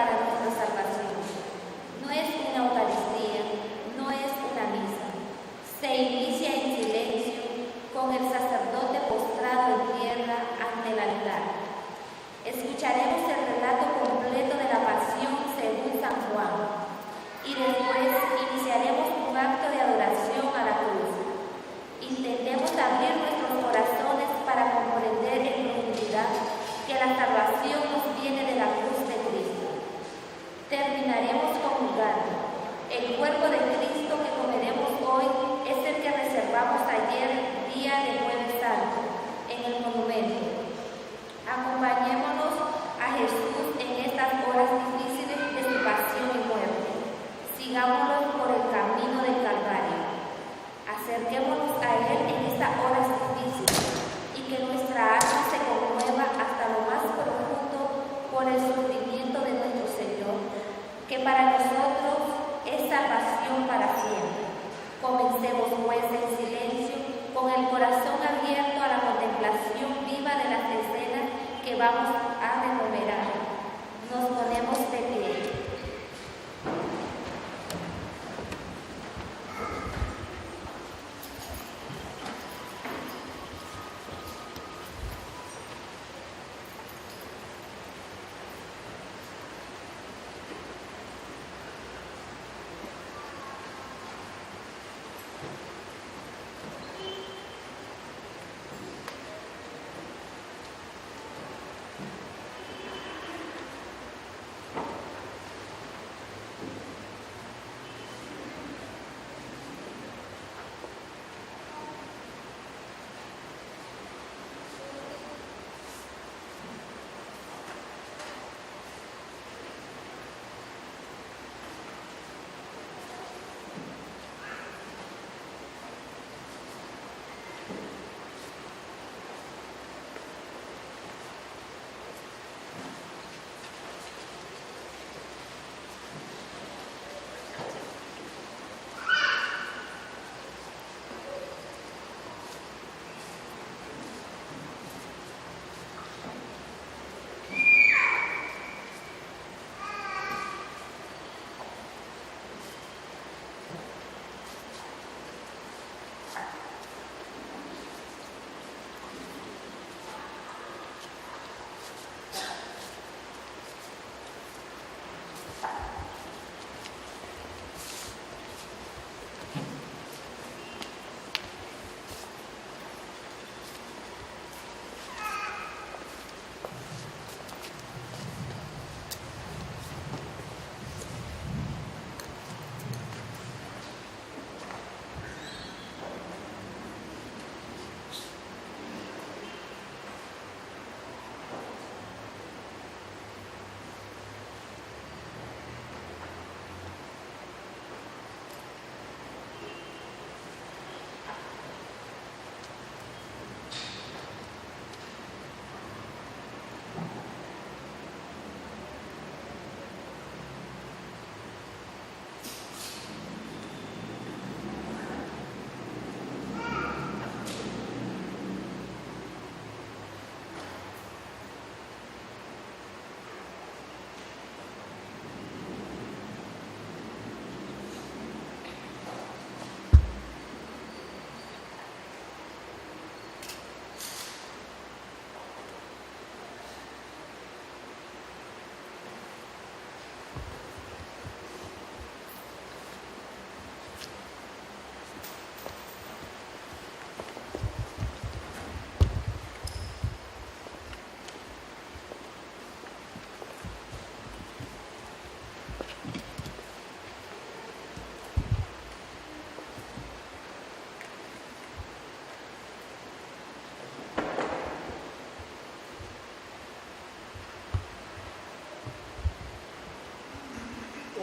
para nuestra salvación. No es una Eucaristía, no es una misa. Se inicia en silencio con el sacerdote postrado en tierra ante el altar. Escucharemos el relato completo de la pasión según San Juan y después iniciaremos un acto de adoración a la cruz. Intentemos abrir nuestros corazones para comprender en profundidad que la salvación nos viene de la cruz de Cristo. Terminaremos comulgando. El cuerpo de Cristo que comeremos hoy es el que reservamos ayer, día de Jueves Santo, en el monumento. Acompañémonos a Jesús en estas horas difíciles de su pasión y muerte. Sigámoslo por el camino del Calvario. Acerquémonos a Él en estas horas difíciles y que nuestra alma se conmueva hasta lo más profundo por el sufrimiento de nuestro Señor, que para nosotros es salvación para siempre. Comencemos pues en silencio, con el corazón abierto a la contemplación viva de las escenas que vamos a rememorar. Nos ponemos de pie.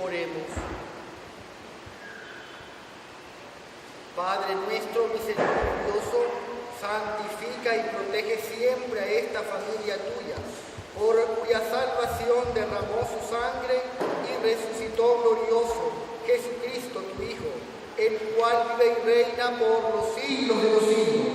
Oremos. Padre nuestro misericordioso, santifica y protege siempre a esta familia tuya, por cuya salvación derramó su sangre y resucitó glorioso Jesucristo tu Hijo, el cual vive y reina por los siglos de los siglos.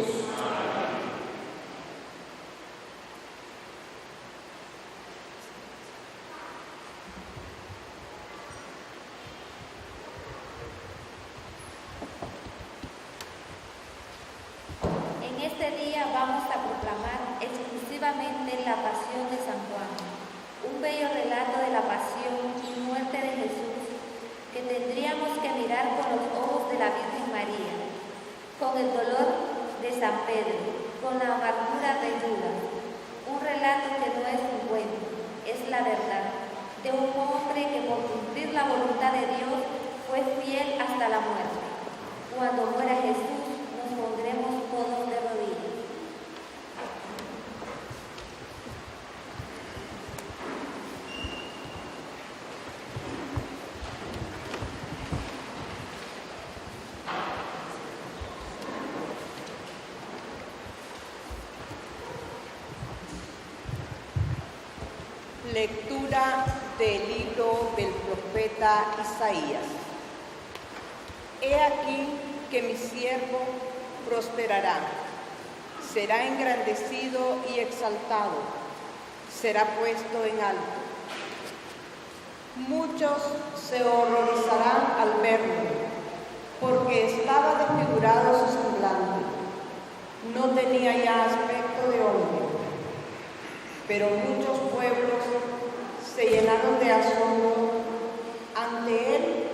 este día vamos a proclamar exclusivamente la pasión de San Juan, un bello relato de la pasión y muerte de Jesús que tendríamos que mirar con los ojos de la Virgen María, con el dolor de San Pedro, con la amargura de Judas. Un relato que no es un cuento, es la verdad, de un hombre que por cumplir la voluntad de Dios fue fiel hasta la muerte. Cuando muera Jesús, nos pondremos todos de rodillas. Lectura del libro del profeta Isaías. He aquí que mi siervo prosperará, será engrandecido y exaltado, será puesto en alto. Muchos se horrorizarán al verlo, porque estaba desfigurado su semblante, no tenía ya aspecto de hombre. Pero muchos pueblos se llenaron de asombro. Ante él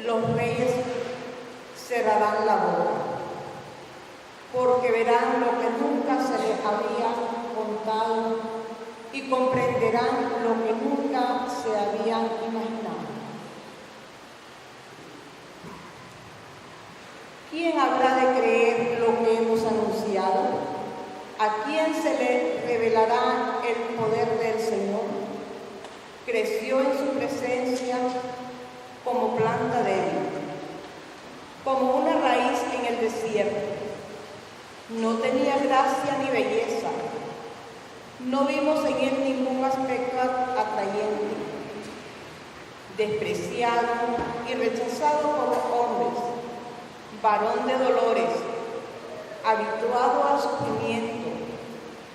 los reyes cerrarán la boca, porque verán lo que nunca se les había contado y comprenderán lo que nunca se habían imaginado. ¿Quién habrá de creer lo que hemos anunciado? ¿A quién se le revelará el poder del Señor? Creció en su presencia como planta débil, como una raíz en el desierto. No tenía gracia ni belleza. No vimos en él ningún aspecto atrayente. Despreciado y rechazado por los hombres, varón de dolores, habituado al sufrimiento,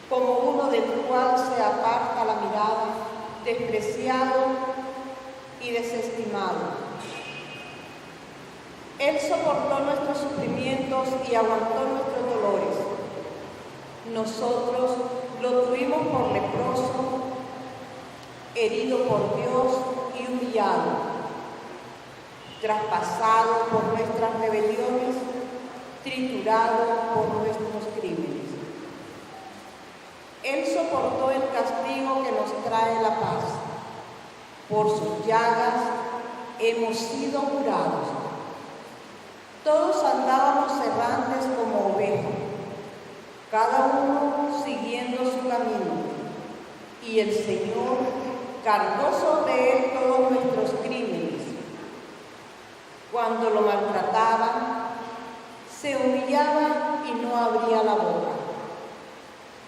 como uno del cual se aparta la mirada, despreciado y desestimado. Él soportó nuestros sufrimientos y aguantó nuestros dolores. Nosotros lo tuvimos por leproso, herido por Dios y humillado, traspasado por nuestras rebeliones, triturado por nuestros crímenes. Él soportó el castigo que nos trae la paz. Por sus llagas hemos sido curados. Todos andábamos errantes como ovejas, cada uno siguiendo su camino, y el Señor cargó sobre él todos nuestros crímenes. Cuando lo maltrataban, se humillaba y no abría la boca.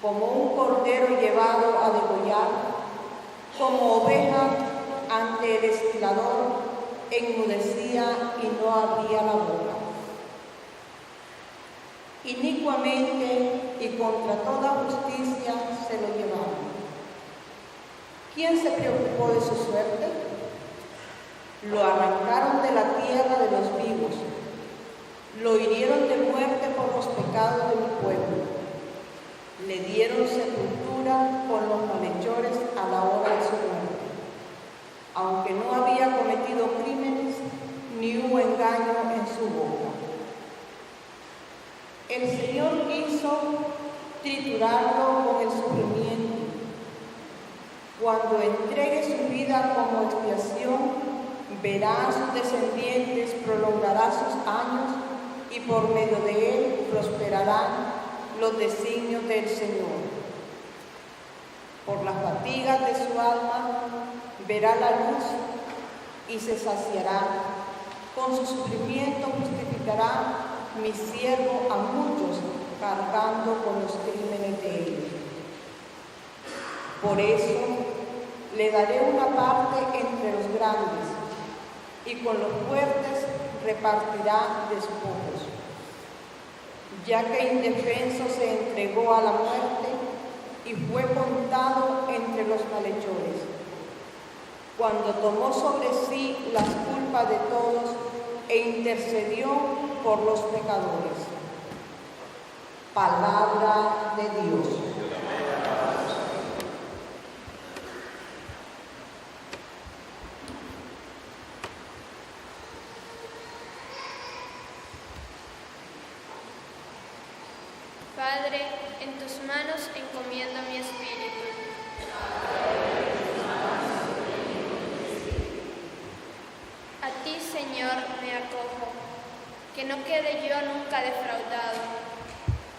Como un cordero llevado a degollar, como oveja ante el esquilador, enmudecía y no abría la boca. Inicuamente y contra toda justicia se lo llevaron. ¿Quién se preocupó de su suerte? Lo arrancaron de la tierra de los vivos. Lo hirieron de muerte por los pecados de mi pueblo. Le dieron sepultura con los malhechores a la hora de su muerte. Aunque no había cometido crímenes, ni hubo engaño en su boca. El Señor quiso triturarlo con el sufrimiento. Cuando entregue su vida como expiación, verá a sus descendientes, prolongará sus años y por medio de él prosperarán los designios del Señor. Por las fatigas de su alma verá la luz y se saciará. Con su sufrimiento justificará mi siervo a muchos, cargando con los crímenes de ellos. Por eso le daré una parte entre los grandes, y con los fuertes repartirá despojos. Ya que indefenso se entregó a la muerte y fue contado entre los malhechores. Cuando tomó sobre sí las culpas de todos e intercedió por los pecadores. Palabra de Dios. Padre, en tus manos encomiendo mi espíritu. A ti, Señor, me acojo, que no quede yo nunca defraudado.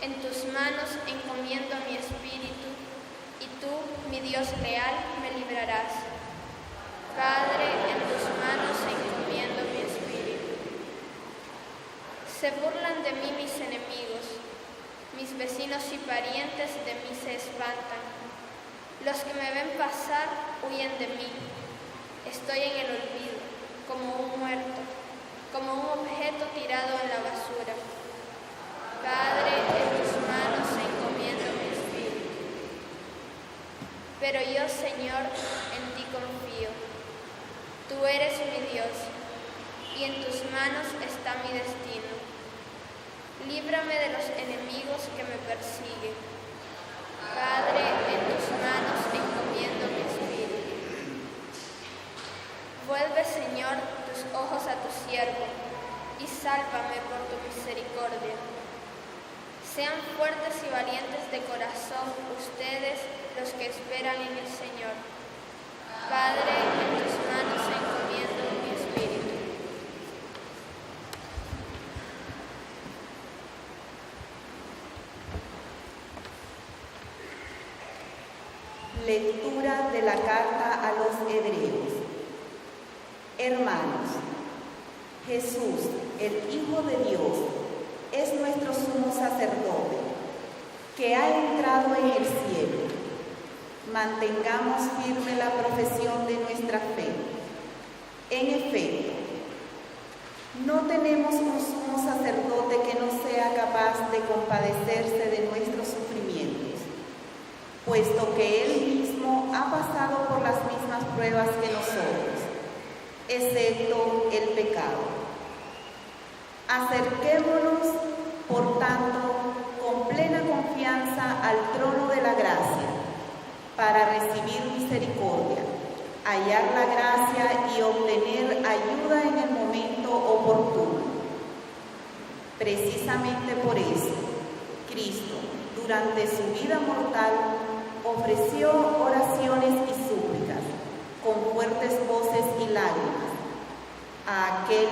En tus manos encomiendo mi espíritu, y tú, mi Dios leal, me librarás. Padre, en tus manos encomiendo mi espíritu. Se burlan de mí mis enemigos, mis vecinos y parientes de mí se espantan. Los que me ven pasar huyen de mí. Estoy en el olvido, como un muerto, como un objeto tirado en la basura. Padre, en tus manos encomiendo mi espíritu. Pero yo, Señor, en ti confío. Tú eres mi Dios, y en tus manos está mi destino. Líbrame de los enemigos que me persiguen. Padre, en tus manos encomiendo mi espíritu. Vuelve, Señor, tus ojos a tu siervo, y sálvame por tu misericordia. Sean fuertes y valientes de corazón ustedes los que esperan en el Señor. Padre, en tus manos encomiendo mi espíritu. Lectura de la carta a los Hebreos. Hermanos, Jesús, el Hijo de Dios, es nuestro sumo sacerdote, que ha entrado en el cielo. Mantengamos firme la profesión de nuestra fe. En efecto, no tenemos un sumo sacerdote que no sea capaz de compadecerse de nuestros sufrimientos, puesto que Él mismo ha pasado por las mismas pruebas que nosotros, excepto el pecado. Acerquémonos, por tanto, con plena confianza al trono de la gracia, para recibir misericordia, hallar la gracia y obtener ayuda en el momento oportuno. Precisamente por eso, Cristo, durante su vida mortal, ofreció oraciones y súplicas, con fuertes voces y lágrimas, a aquel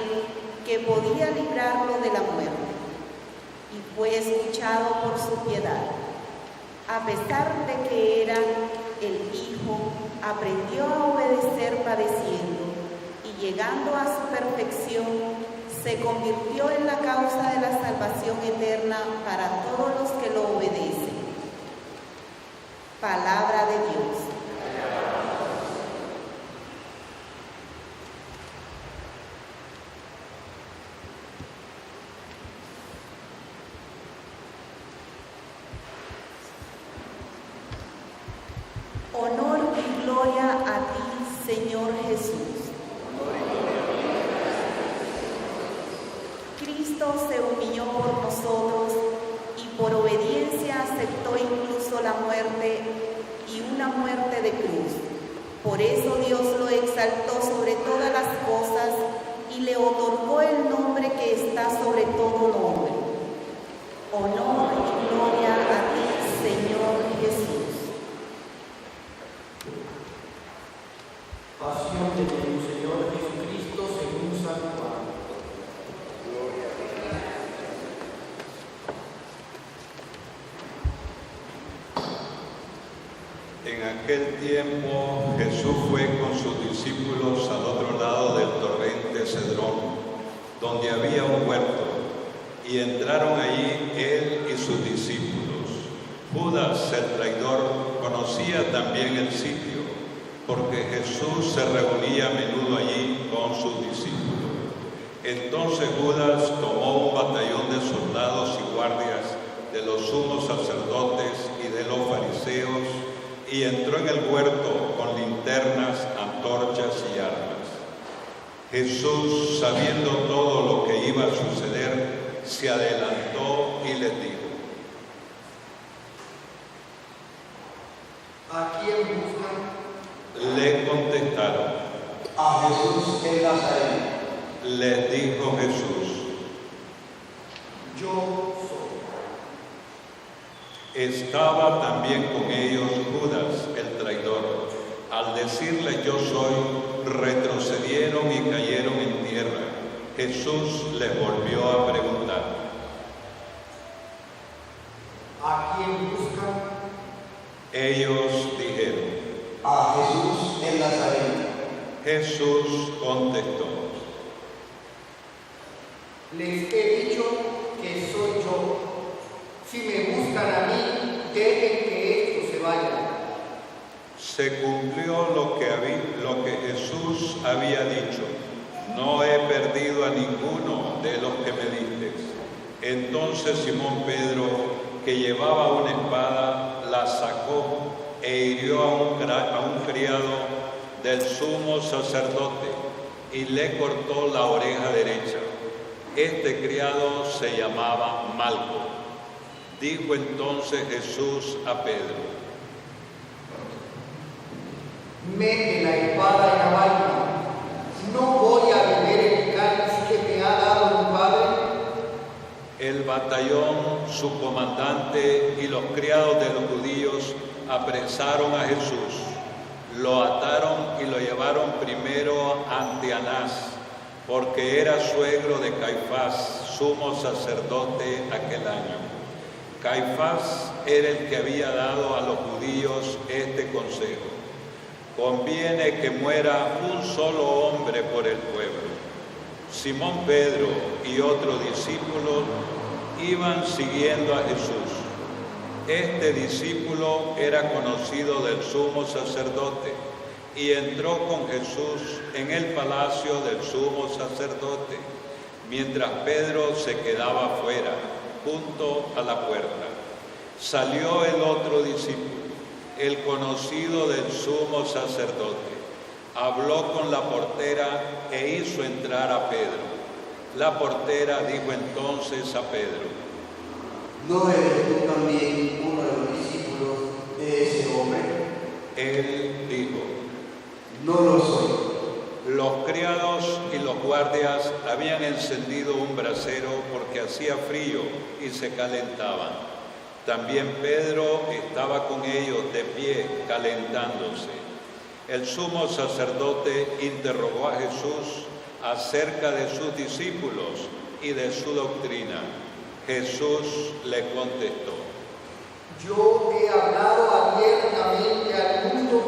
que podía librarlo de la muerte, y fue escuchado por su piedad. A pesar de que era el Hijo, aprendió a obedecer padeciendo, y llegando a su perfección, se convirtió en la causa de la salvación eterna para todos los que lo obedecen. Palabra de Dios. Honor y gloria a ti, Señor Jesús. Cristo se humilló por nosotros y por obediencia aceptó incluso la muerte, y una muerte de cruz. Por eso Dios lo exaltó sobre todas las cosas y le otorgó el nombre que está sobre todo nombre. Honor y gloria a ti, Señor Jesús. Pasión de nuestro Señor Jesucristo según San Juan. En aquel tiempo Jesús fue con sus discípulos al otro lado del torrente Cedrón, donde había un huerto, y entraron allí él y sus discípulos. Judas, el traidor, conocía también el sitio, porque Jesús se reunía a menudo allí con sus discípulos. Entonces Judas tomó un batallón de soldados y guardias de los sumos sacerdotes y de los fariseos, y entró en el huerto con linternas, antorchas y armas. Jesús, sabiendo todo lo que iba a suceder, se adelantó y les dijo: quién buscan? Le contestaron. A Jesús el Nazareno. Les dijo Jesús. Yo soy. Estaba también con ellos Judas, el traidor. Al decirle yo soy, retrocedieron y cayeron en tierra. Jesús les volvió a preguntar. ¿A quién buscan? Ellos dijeron. A Jesús el Nazareno. Jesús contestó. Les he dicho que soy yo. Si me buscan a mí, dejen que esto se vaya. Se cumplió lo que Jesús había dicho. No he perdido a ninguno de los que me diste. Entonces Simón Pedro, que llevaba una espada, la sacó e hirió a un criado del sumo sacerdote y le cortó la oreja derecha. Este criado se llamaba Malco. Dijo entonces Jesús a Pedro: Mete la espada en la vaina. ¿No voy a beber el cáliz que me ha dado mi padre? El batallón, su comandante y los criados de los judíos apresaron a Jesús. Lo ataron y lo llevaron primero ante Anás, porque era suegro de Caifás, sumo sacerdote aquel año. Caifás era el que había dado a los judíos este consejo: conviene que muera un solo hombre por el pueblo. Simón Pedro y otro discípulo iban siguiendo a Jesús. Este discípulo era conocido del sumo sacerdote y entró con Jesús en el palacio del sumo sacerdote, mientras Pedro se quedaba fuera, junto a la puerta. Salió el otro discípulo, el conocido del sumo sacerdote. Habló con la portera e hizo entrar a Pedro. La portera dijo entonces a Pedro: ¿No eres tú también uno de los discípulos de ese hombre? Él dijo: No lo soy. Los criados y los guardias habían encendido un brasero porque hacía frío y se calentaban. También Pedro estaba con ellos de pie, calentándose. El sumo sacerdote interrogó a Jesús acerca de sus discípulos y de su doctrina. Jesús le contestó: Yo he hablado abiertamente al mundo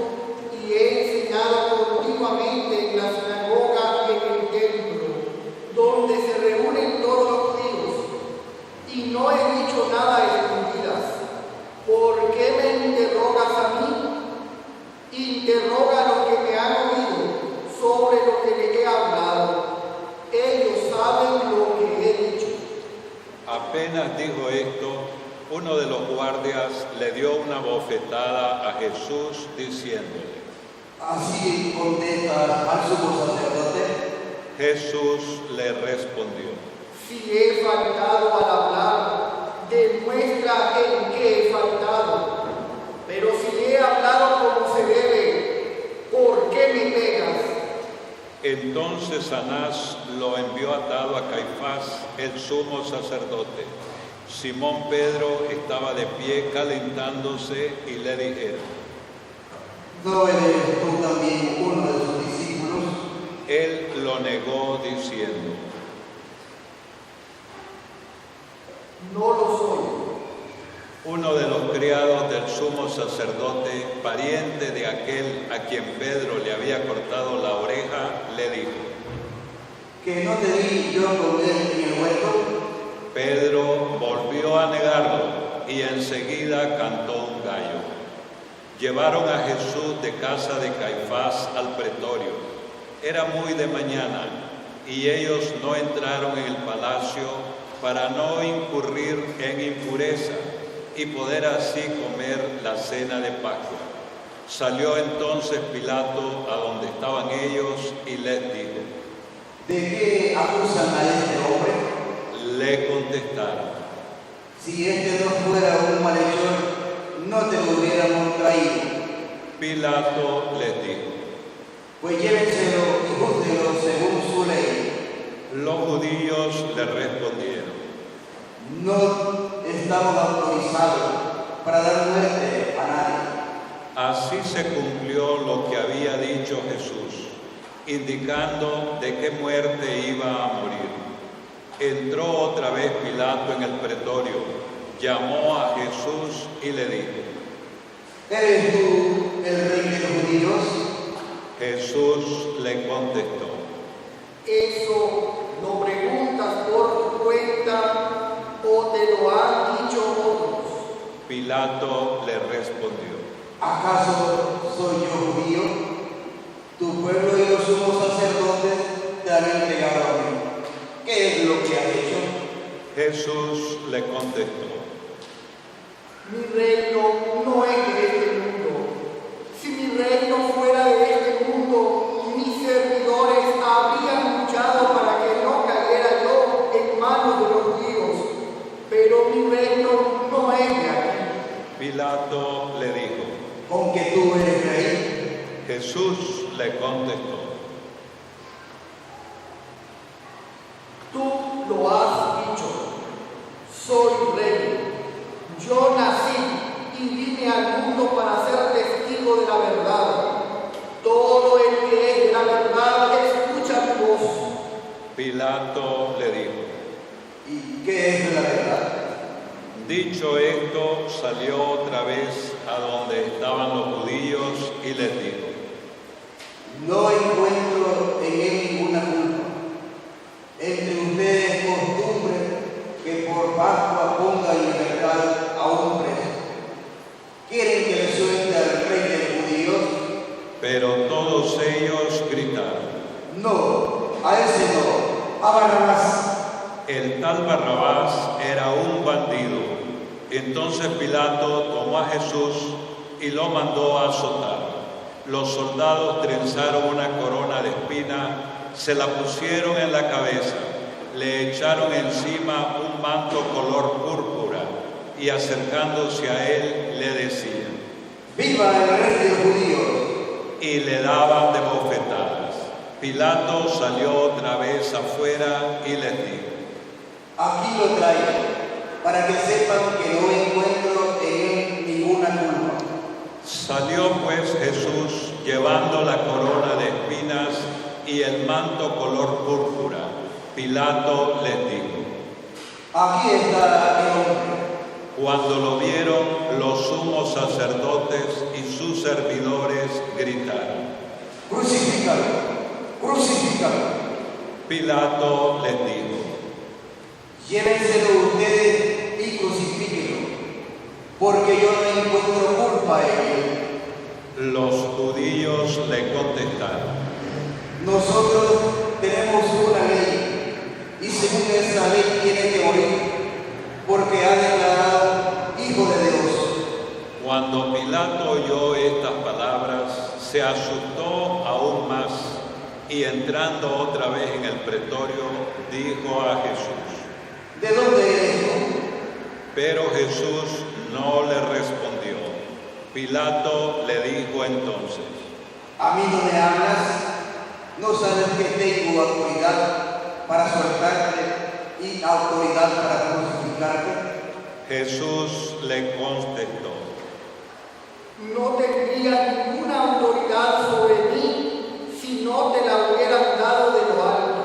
y he enseñado continuamente en la sinagoga y en el templo, donde se reúnen todos los judíos, y no he dicho nada a escondidas. ¿Por qué me interrogas a mí? Interroga a los que me han oído sobre lo que les he hablado. Ellos saben lo que he dicho. Apenas dijo esto, uno de los guardias le dio una bofetada a Jesús diciéndole: ¿Así contestas al sumo sacerdote? Jesús le respondió: Si he faltado al hablar, demuestra en qué he faltado. Pero si he hablado como se debe, ¿por qué me pegas? Entonces Anás lo envió atado a Caifás, el sumo sacerdote. Simón Pedro estaba de pie calentándose y le dijeron: ¿No eres tú también uno de sus discípulos? Él lo negó diciendo: No lo soy. Uno de los criados del sumo sacerdote, pariente de aquel a quien Pedro le había cortado la oreja, le dijo: ¿Que no te vi yo comer en el huerto? Pedro volvió a negarlo y enseguida cantó un gallo. Llevaron a Jesús de casa de Caifás al pretorio. Era muy de mañana y ellos no entraron en el palacio para no incurrir en impureza y poder así comer la cena de Pascua. Salió entonces Pilato a donde estaban ellos y les dijo: ¿De qué acusan a este hombre? Le contestaron: Si este no fuera un malhechor, no te lo hubiéramos traído. Pilato les dijo: Pues llévenselo y júzguenlo según su ley. Los judíos le respondieron: No estamos autorizados para dar muerte a nadie. Así se cumplió lo que había dicho Jesús, indicando de qué muerte iba a morir. Entró otra vez Pilato en el pretorio, llamó a Jesús y le dijo: ¿Eres tú el rey de los judíos? Jesús le contestó: ¿Eso lo preguntas por tu cuenta o te lo han dicho otros? Pilato le respondió: ¿Acaso soy yo judío? Tu pueblo y los sumos sacerdotes te han entregado a mí. ¿Qué es lo que has hecho? Jesús le contestó: Mi reino no es de este mundo. Si mi reino fuera de este mundo, mis servidores habrían luchado para que no cayera yo en manos de los judíos. Pero mi reino no es de aquí. Pilato le dijo: ¿Con que tú eres rey? Jesús le contestó: Tú lo has dicho. Soy rey. Yo nací y vine al mundo para ser testigo de la verdad. Todo el que es de la verdad escucha mi voz. Pilato le dijo: ¿Y qué es la verdad? Dicho esto, salió otra vez a donde estaban los judíos y les dijo: No encuentro en él ninguna culpa. Entre ustedes es costumbre que por Pascua ponga en libertad a un preso. ¿Quieren que le suelte al rey de los judíos? Pero todos ellos gritaron: No, a ese no, a Barrabás. El tal Barrabás era un bandido. Entonces Pilato tomó a Jesús y lo mandó a azotar. Los soldados trenzaron una corona de espina, se la pusieron en la cabeza, le echaron encima un manto color púrpura y acercándose a él le decían: ¡Viva el rey de los judíos! Y le daban de bofetadas. Pilato salió otra vez afuera y les dijo: Aquí lo traigo, para que sepan que no encuentro en él ninguna culpa. Salió pues Jesús llevando la corona de espinas y el manto color púrpura. Pilato les dijo: Aquí está el hombre. Cuando lo vieron, los sumos sacerdotes y sus servidores gritaron: Crucifícalo, crucifícalo. Pilato les dijo: Llévenselo ustedes y crucifíquenlo, porque yo no encuentro culpa en él. Los judíos le contestaron: Nosotros tenemos una ley, y según esa ley tiene que morir, porque ha declarado hijo de Dios. Cuando Pilato oyó estas palabras, se asustó aún más, y entrando otra vez en el pretorio, dijo a Jesús: ¿De dónde eres tú? Pero Jesús no le respondió. Pilato le dijo entonces: ¿A mí no me hablas? ¿No sabes que tengo autoridad para soltarte y autoridad para crucificarte? Jesús le contestó: No tendría ninguna autoridad sobre mí si no te la hubieran dado de lo alto.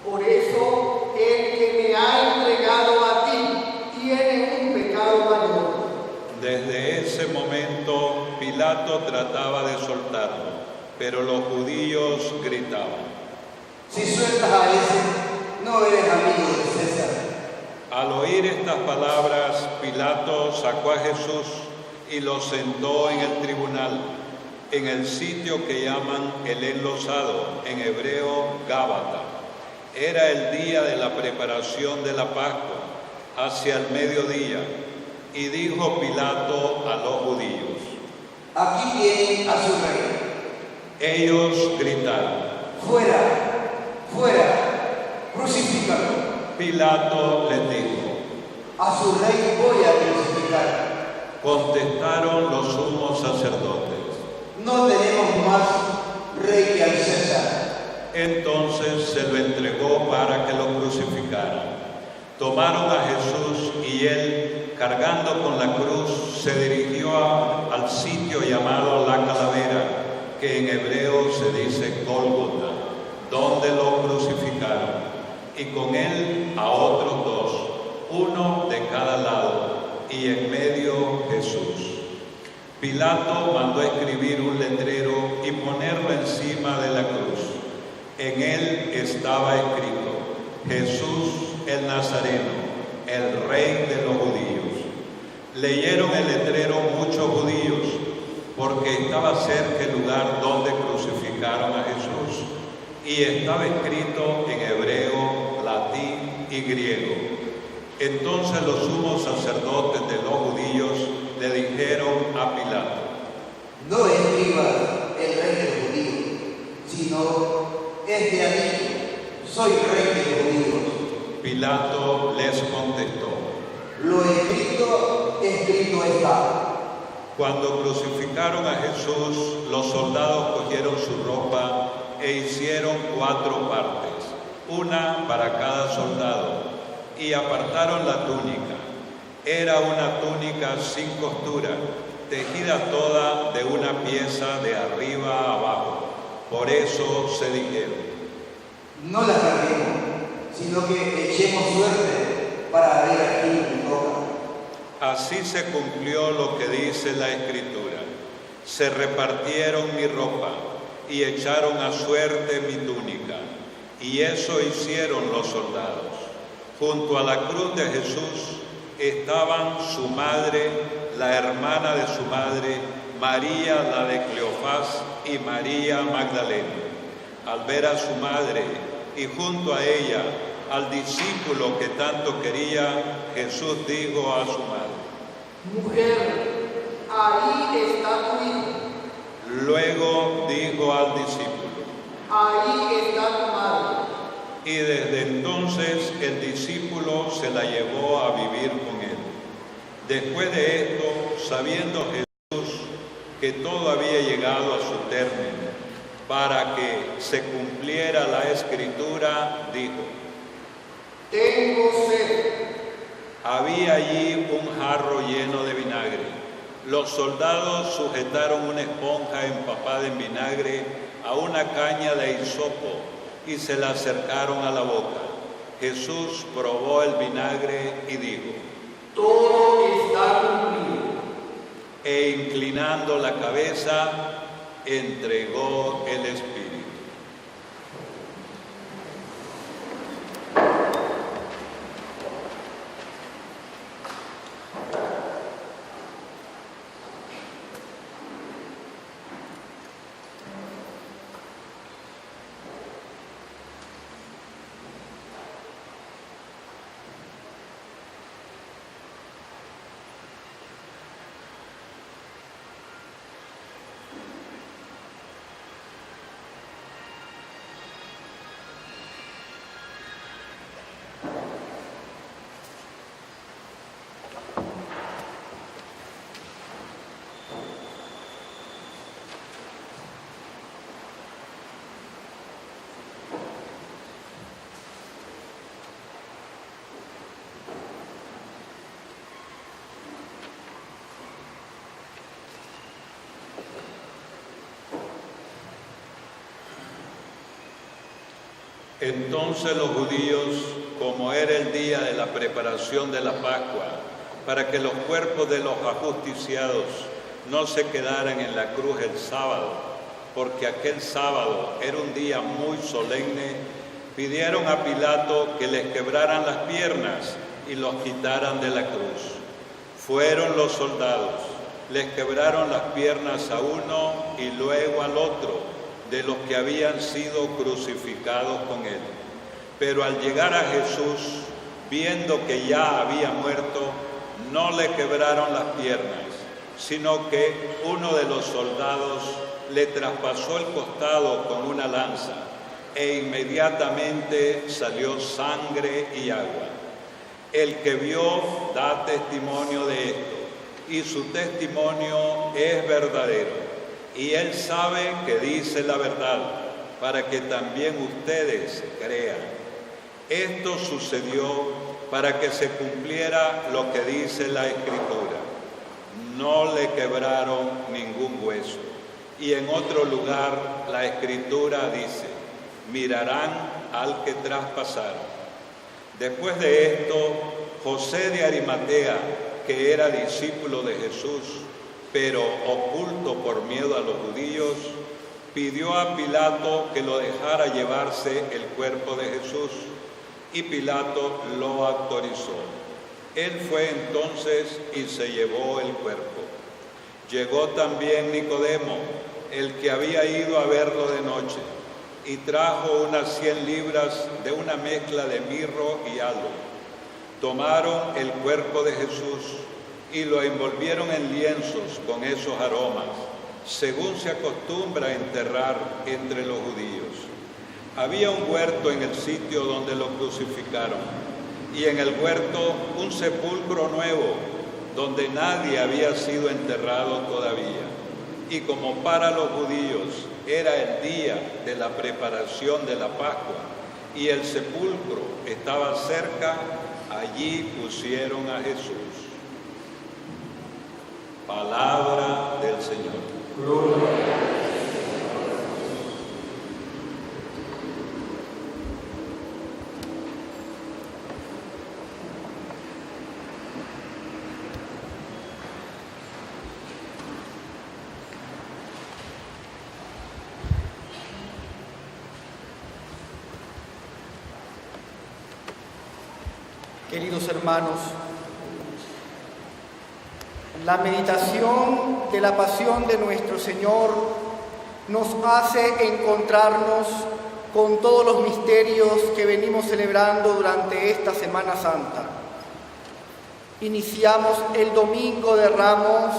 Por eso, el que me ha entregado a ti tiene un pecado mayor. Desde ese momento, Pilato trataba de soltarlo, pero los judíos gritaban: Si sueltas a ese, no eres amigo de César. Al oír estas palabras, Pilato sacó a Jesús y lo sentó en el tribunal, en el sitio que llaman el enlosado, en hebreo Gábata. Era el día de la preparación de la Pascua, hacia el mediodía, y dijo Pilato a los judíos: Aquí tienen a su rey. Ellos gritaron: Fuera, fuera, crucifícalo. Pilato les dijo: A su rey voy a crucificar. Contestaron los sumos sacerdotes: no tenemos más rey que al César. Entonces se lo entregó para que lo crucificaran. Tomaron a Jesús y él, cargando con la cruz, se dirigió al sitio llamado La Calavera, que en hebreo se dice Gólgota, donde lo crucificaron, y con él a otros dos, uno de cada lado, y en medio Jesús. Pilato mandó escribir un letrero y ponerlo encima de la cruz. En él estaba escrito: Jesús el Nazareno, el Rey de los judíos. Leyeron el letrero muchos judíos, porque estaba cerca el lugar donde crucificaron a Jesús, y estaba escrito en hebreo, latín y griego. Entonces los sumos sacerdotes de los judíos le dijeron a Pilato: No escribas el Rey de los judíos, sino este anillo: soy Rey de los judíos. Pilato les contestó: Lo escrito, escrito está. Cuando crucificaron a Jesús, los soldados cogieron su ropa e hicieron 4 partes, una para cada soldado, y apartaron la túnica. Era una túnica sin costura, tejida toda de una pieza de arriba a abajo. Por eso se dijeron: No la carguemos, sino que echemos suerte para ver a quién le toca. Así se cumplió lo que dice la Escritura: se repartieron mi ropa y echaron a suerte mi túnica. Y eso hicieron los soldados. Junto a la cruz de Jesús estaban su madre, la hermana de su madre, María la de Cleofás y María Magdalena. Al ver a su madre y junto a ella al discípulo que tanto quería, Jesús dijo a su madre: Mujer, ahí está tu hijo. Luego dijo al discípulo: Ahí está tu madre. Y desde entonces el discípulo se la llevó a vivir con él. Después de esto, sabiendo Jesús que todo había llegado a su término, para que se cumpliera la Escritura, dijo: Tengo sed. Había allí un jarro lleno de vinagre. Los soldados sujetaron una esponja empapada en vinagre a una caña de hisopo y se la acercaron a la boca. Jesús probó el vinagre y dijo: Todo está cumplido. E inclinando la cabeza, entregó el Espíritu. Entonces los judíos, como era el día de la preparación de la Pascua, para que los cuerpos de los ajusticiados no se quedaran en la cruz el sábado, porque aquel sábado era un día muy solemne, pidieron a Pilato que les quebraran las piernas y los quitaran de la cruz. Fueron los soldados, les quebraron las piernas a uno y luego al otro, de los que habían sido crucificados con él. Pero al llegar a Jesús, viendo que ya había muerto, no le quebraron las piernas, sino que uno de los soldados le traspasó el costado con una lanza, e inmediatamente salió sangre y agua. El que vio da testimonio de esto, y su testimonio es verdadero. y él sabe que dice la verdad, para que también ustedes crean. Esto sucedió para que se cumpliera lo que dice la Escritura. No le quebraron ningún hueso. Y en otro lugar la Escritura dice: mirarán al que traspasaron. Después de esto, José de Arimatea, que era discípulo de Jesús, pero oculto por miedo a los judíos, pidió a Pilato que lo dejara llevarse el cuerpo de Jesús, y Pilato lo autorizó. Él fue entonces y se llevó el cuerpo. Llegó también Nicodemo, el que había ido a verlo de noche, y trajo unas 100 libras de una mezcla de mirro y aloe. Tomaron el cuerpo de Jesús y lo envolvieron en lienzos con esos aromas, según se acostumbra a enterrar entre los judíos. Había un huerto en el sitio donde lo crucificaron, y en el huerto un sepulcro nuevo, donde nadie había sido enterrado todavía. Y como para los judíos era el día de la preparación de la Pascua, y el sepulcro estaba cerca, allí pusieron a Jesús. Palabra del Señor. Gloria a Dios. Queridos hermanos, la meditación de la pasión de nuestro Señor nos hace encontrarnos con todos los misterios que venimos celebrando durante esta Semana Santa. Iniciamos el Domingo de Ramos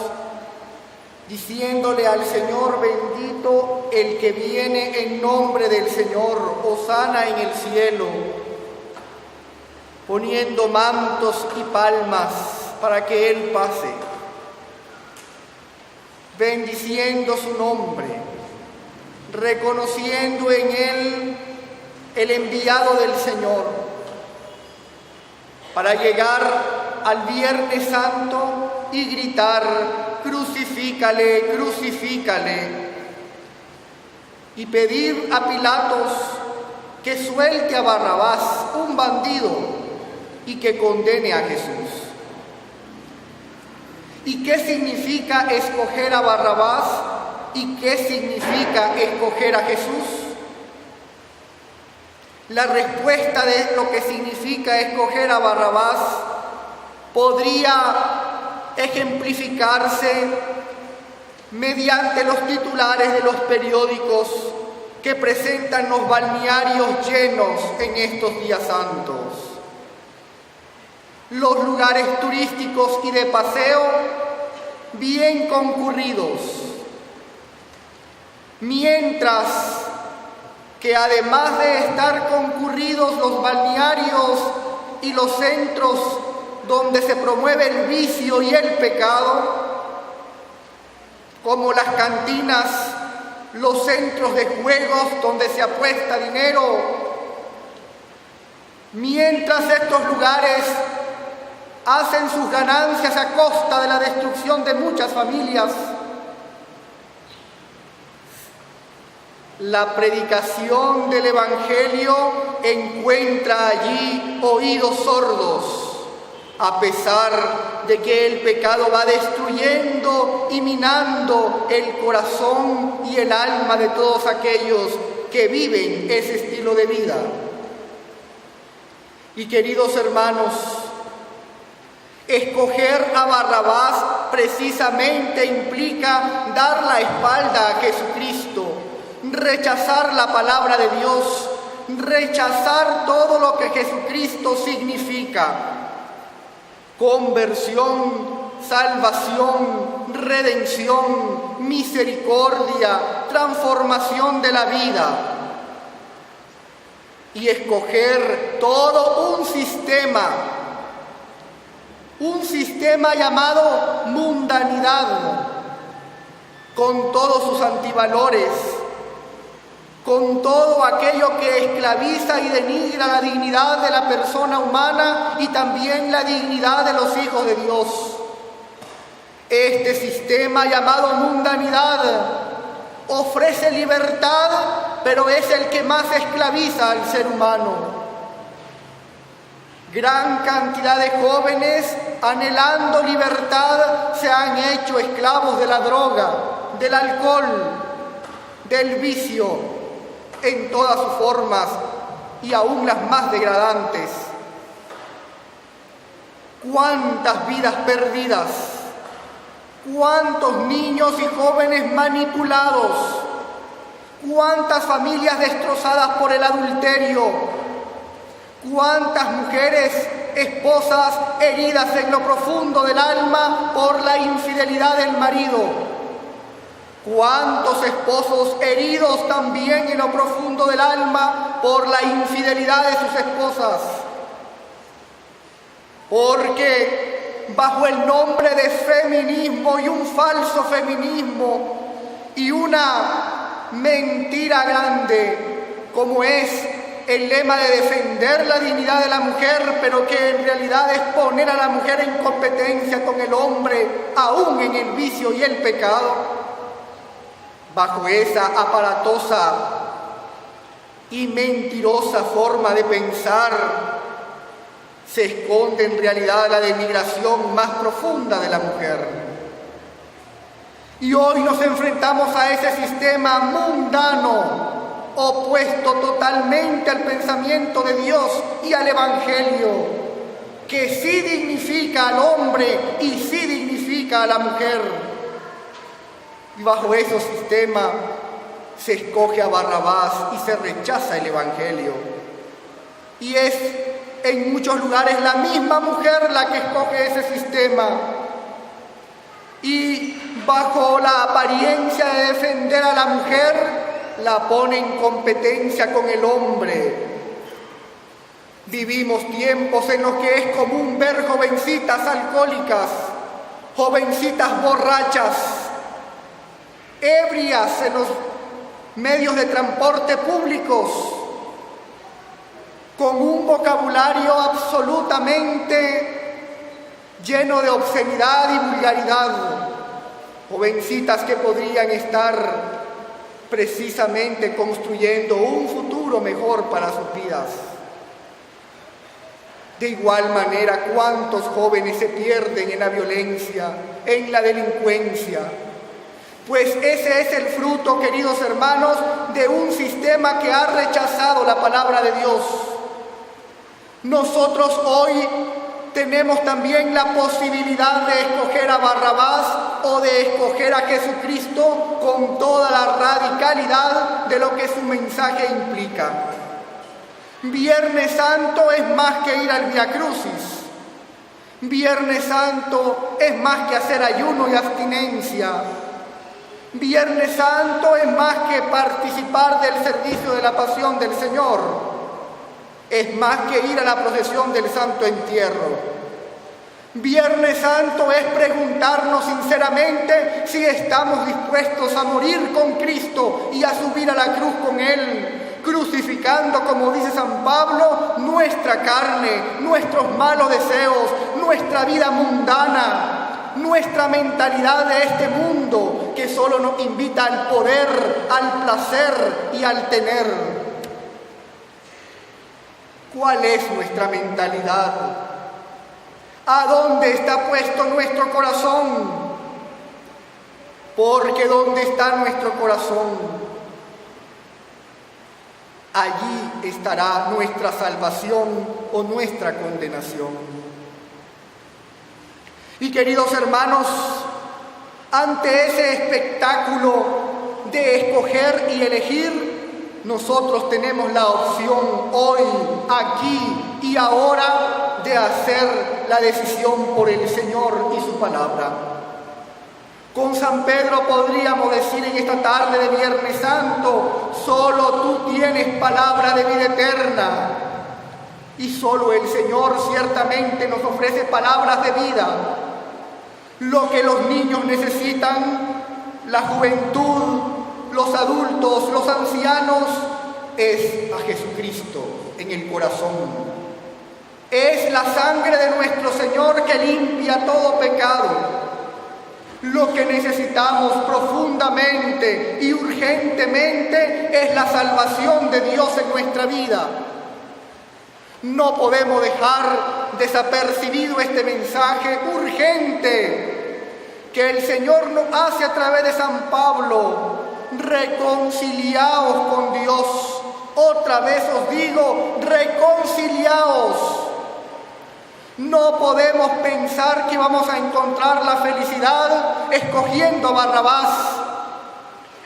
diciéndole al Señor bendito el que viene en nombre del Señor, hosana en el cielo, poniendo mantos y palmas para que Él pase, bendiciendo su nombre, reconociendo en Él el enviado del Señor, para llegar al Viernes Santo y gritar: crucifícale, crucifícale, y pedir a Pilatos que suelte a Barrabás, un bandido, y que condene a Jesús. ¿Y qué significa escoger a Barrabás? ¿Y qué significa escoger a Jesús? La respuesta de lo que significa escoger a Barrabás podría ejemplificarse mediante los titulares de los periódicos que presentan los balnearios llenos en estos días santos. Los lugares turísticos y de paseo bien concurridos, mientras que además de estar concurridos los balnearios y los centros donde se promueve el vicio y el pecado, como las cantinas, los centros de juegos donde se apuesta dinero, mientras estos lugares hacen sus ganancias a costa de la destrucción de muchas familias, la predicación del Evangelio encuentra allí oídos sordos, a pesar de que el pecado va destruyendo y minando el corazón y el alma de todos aquellos que viven ese estilo de vida. Y queridos hermanos, escoger a Barrabás precisamente implica dar la espalda a Jesucristo, rechazar la palabra de Dios, rechazar todo lo que Jesucristo significa: conversión, salvación, redención, misericordia, transformación de la vida. Y escoger todo un sistema llamado mundanidad, con todos sus antivalores, con todo aquello que esclaviza y denigra la dignidad de la persona humana y también la dignidad de los hijos de Dios. Este sistema llamado mundanidad ofrece libertad, pero es el que más esclaviza al ser humano. Gran cantidad de jóvenes, anhelando libertad, se han hecho esclavos de la droga, del alcohol, del vicio, en todas sus formas y aún las más degradantes. ¿Cuántas vidas perdidas? ¿Cuántos niños y jóvenes manipulados? ¿Cuántas familias destrozadas por el adulterio? ¿Cuántas mujeres, esposas heridas en lo profundo del alma por la infidelidad del marido? ¿Cuántos esposos heridos también en lo profundo del alma por la infidelidad de sus esposas? Porque bajo el nombre de feminismo y un falso feminismo y una mentira grande, como es el lema de defender la dignidad de la mujer, pero que en realidad es poner a la mujer en competencia con el hombre, aún en el vicio y el pecado, bajo esa aparatosa y mentirosa forma de pensar, se esconde en realidad la denigración más profunda de la mujer. Y hoy nos enfrentamos a ese sistema mundano, opuesto totalmente al pensamiento de Dios y al Evangelio, que sí dignifica al hombre y sí dignifica a la mujer. Y bajo ese sistema se escoge a Barrabás y se rechaza el Evangelio. Y es en muchos lugares la misma mujer la que escoge ese sistema. Y bajo la apariencia de defender a la mujer, la pone en competencia con el hombre. Vivimos tiempos en los que es común ver jovencitas alcohólicas, jovencitas borrachas, ebrias en los medios de transporte públicos, con un vocabulario absolutamente lleno de obscenidad y vulgaridad. Jovencitas que podrían estar precisamente construyendo un futuro mejor para sus vidas. De igual manera, ¿cuántos jóvenes se pierden en la violencia, en la delincuencia? Pues ese es el fruto, queridos hermanos, de un sistema que ha rechazado la palabra de Dios. Nosotros hoy tenemos también la posibilidad de escoger a Barrabás o de escoger a Jesucristo con toda la radicalidad de lo que su mensaje implica. Viernes Santo es más que ir al Vía Crucis. Viernes Santo es más que hacer ayuno y abstinencia. Viernes Santo es más que participar del servicio de la pasión del Señor. Es más que ir a la procesión del Santo Entierro. Viernes Santo es preguntarnos sinceramente si estamos dispuestos a morir con Cristo y a subir a la cruz con Él, crucificando, como dice San Pablo, nuestra carne, nuestros malos deseos, nuestra vida mundana, nuestra mentalidad de este mundo que solo nos invita al poder, al placer y al tener. ¿Cuál es nuestra mentalidad? ¿A dónde está puesto nuestro corazón? Porque donde está nuestro corazón, allí estará nuestra salvación o nuestra condenación. Y queridos hermanos, ante ese espectáculo de escoger y elegir, nosotros tenemos la opción hoy, aquí y ahora de hacer la decisión por el Señor y su palabra. Con San Pedro podríamos decir en esta tarde de Viernes Santo: solo tú tienes palabra de vida eterna. Y solo el Señor ciertamente nos ofrece palabras de vida. Lo que los niños necesitan, la juventud, los adultos, los ancianos, es a Jesucristo en el corazón. Es la sangre de nuestro Señor que limpia todo pecado. Lo que necesitamos profundamente y urgentemente es la salvación de Dios en nuestra vida. No podemos dejar desapercibido este mensaje urgente que el Señor nos hace a través de San Pablo. Reconciliaos con Dios. Otra vez os digo, reconciliaos. No podemos pensar que vamos a encontrar la felicidad escogiendo a Barrabás.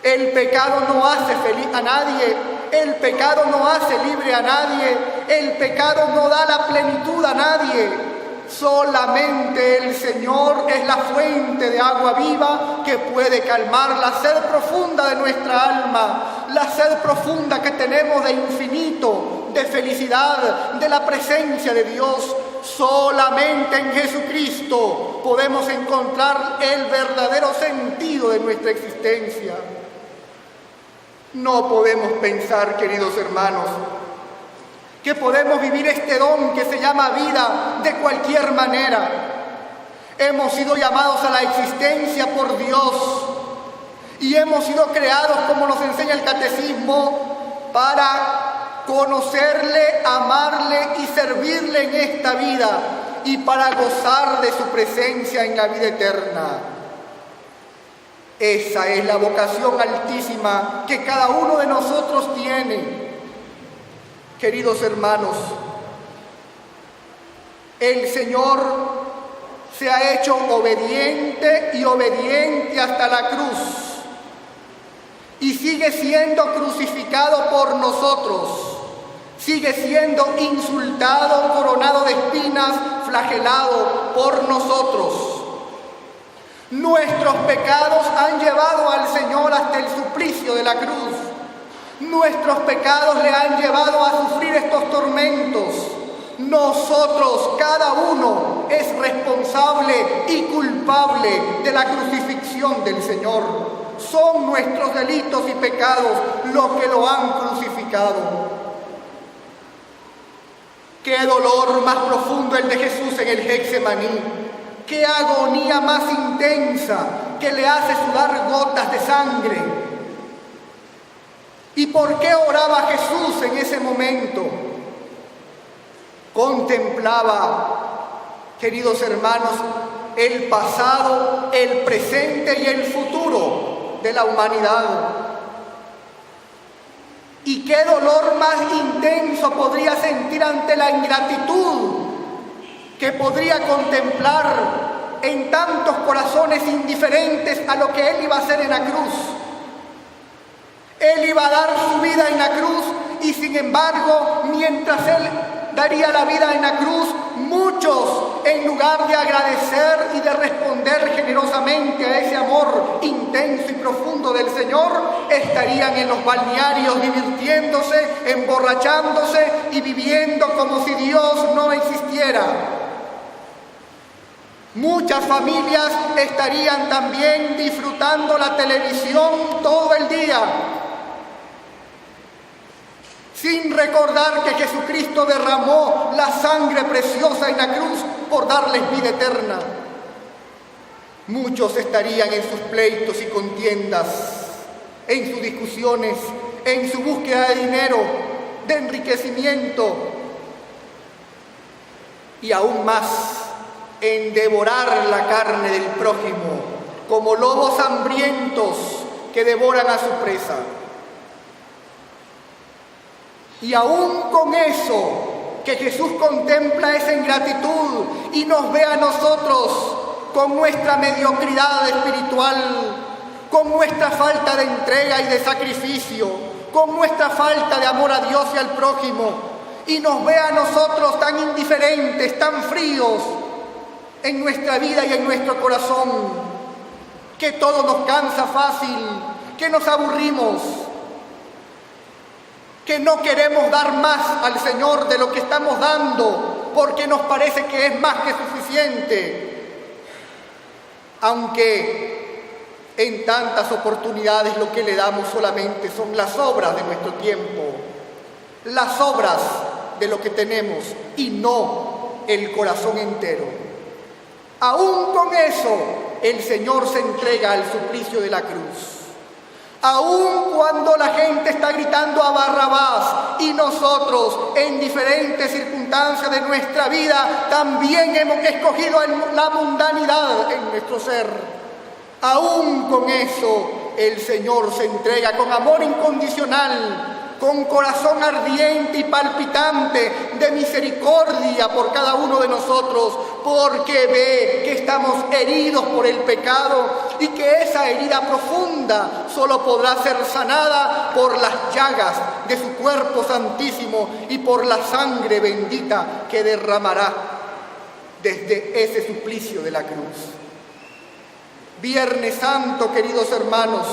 El pecado no hace feliz a nadie, el pecado no hace libre a nadie, el pecado no da la plenitud a nadie. Solamente el Señor es la fuente de agua viva que puede calmar la sed profunda de nuestra alma, la sed profunda que tenemos de infinito, de felicidad, de la presencia de Dios. Solamente en Jesucristo podemos encontrar el verdadero sentido de nuestra existencia. No podemos pensar, queridos hermanos, que podemos vivir este don que se llama vida de cualquier manera. Hemos sido llamados a la existencia por Dios y hemos sido creados, como nos enseña el catecismo, para conocerle, amarle y servirle en esta vida y para gozar de su presencia en la vida eterna. Esa es la vocación altísima que cada uno de nosotros tiene. Queridos hermanos, el Señor se ha hecho obediente y obediente hasta la cruz y sigue siendo crucificado por nosotros. Sigue siendo insultado, coronado de espinas, flagelado por nosotros. Nuestros pecados han llevado al Señor hasta el suplicio de la cruz. Nuestros pecados le han llevado a sufrir estos tormentos. Nosotros, cada uno, es responsable y culpable de la crucifixión del Señor. Son nuestros delitos y pecados los que lo han crucificado. Qué dolor más profundo el de Jesús en el Getsemaní. Qué agonía más intensa que le hace sudar gotas de sangre. ¿Y por qué oraba Jesús en ese momento? Contemplaba, queridos hermanos, el pasado, el presente y el futuro de la humanidad. ¿Y qué dolor más intenso podría sentir ante la ingratitud que podría contemplar en tantos corazones indiferentes a lo que Él iba a hacer en la cruz? Él iba a dar su vida en la cruz y sin embargo, mientras Él daría la vida en la cruz, muchos, en lugar de agradecer y de responder generosamente a ese amor intenso y profundo del Señor, estarían en los balnearios divirtiéndose, emborrachándose y viviendo como si Dios no existiera. Muchas familias estarían también disfrutando la televisión todo el día, sin recordar que Jesucristo derramó la sangre preciosa en la cruz por darles vida eterna. Muchos estarían en sus pleitos y contiendas, en sus discusiones, en su búsqueda de dinero, de enriquecimiento y aún más en devorar la carne del prójimo, como lobos hambrientos que devoran a su presa. Y aún con eso, que Jesús contempla esa ingratitud y nos ve a nosotros con nuestra mediocridad espiritual, con nuestra falta de entrega y de sacrificio, con nuestra falta de amor a Dios y al prójimo, y nos ve a nosotros tan indiferentes, tan fríos en nuestra vida y en nuestro corazón, que todo nos cansa fácil, que nos aburrimos, que no queremos dar más al Señor de lo que estamos dando, porque nos parece que es más que suficiente. Aunque En tantas oportunidades lo que le damos solamente son las obras de nuestro tiempo, las obras de lo que tenemos y no el corazón entero. Aún con eso, el Señor se entrega al suplicio de la cruz. Aún cuando la gente está gritando a Barrabás y nosotros en diferentes circunstancias de nuestra vida también hemos escogido la mundanidad en nuestro ser. Aún con eso el Señor se entrega con amor incondicional, con corazón ardiente y palpitante de misericordia por cada uno de nosotros, porque ve que estamos heridos por el pecado y que esa herida profunda solo podrá ser sanada por las llagas de su cuerpo santísimo y por la sangre bendita que derramará desde ese suplicio de la cruz. Viernes Santo, queridos hermanos,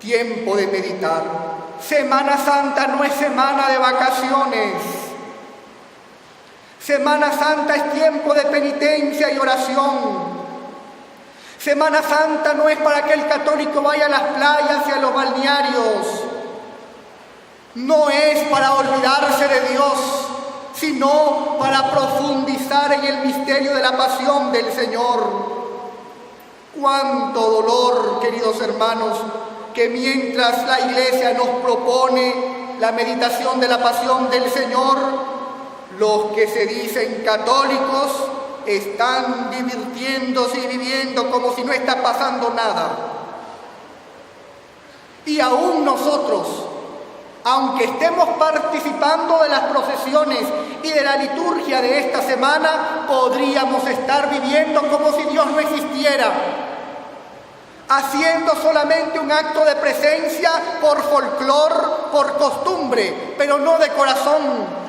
tiempo de meditar. Semana Santa no es semana de vacaciones. Semana Santa es tiempo de penitencia y oración. Semana Santa no es para que el católico vaya a las playas y a los balnearios. No es para olvidarse de Dios, sino para profundizar en el misterio de la pasión del Señor. Cuánto dolor, queridos hermanos, que mientras la Iglesia nos propone la meditación de la pasión del Señor, los que se dicen católicos están divirtiéndose y viviendo como si no está pasando nada. Y aún nosotros, aunque estemos participando de las procesiones y de la liturgia de esta semana, podríamos estar viviendo como si Dios no existiera, haciendo solamente un acto de presencia por folclor, por costumbre, pero no de corazón.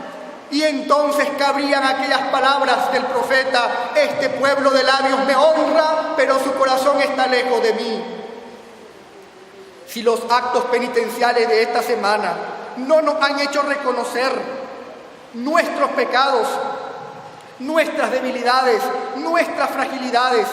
Y entonces cabrían aquellas palabras del profeta: este pueblo de labios me honra, pero su corazón está lejos de mí. Si los actos penitenciales de esta semana no nos han hecho reconocer nuestros pecados, nuestras debilidades, nuestras fragilidades,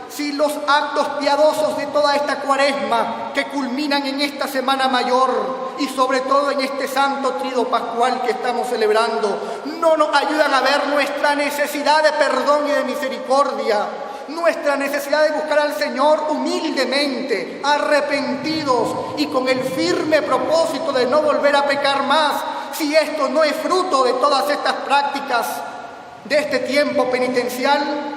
si los actos piadosos de toda esta cuaresma que culminan en esta Semana Mayor y sobre todo en este Santo Tríodo Pascual que estamos celebrando no nos ayudan a ver nuestra necesidad de perdón y de misericordia, nuestra necesidad de buscar al Señor humildemente, arrepentidos y con el firme propósito de no volver a pecar más, si esto no es fruto de todas estas prácticas de este tiempo penitencial,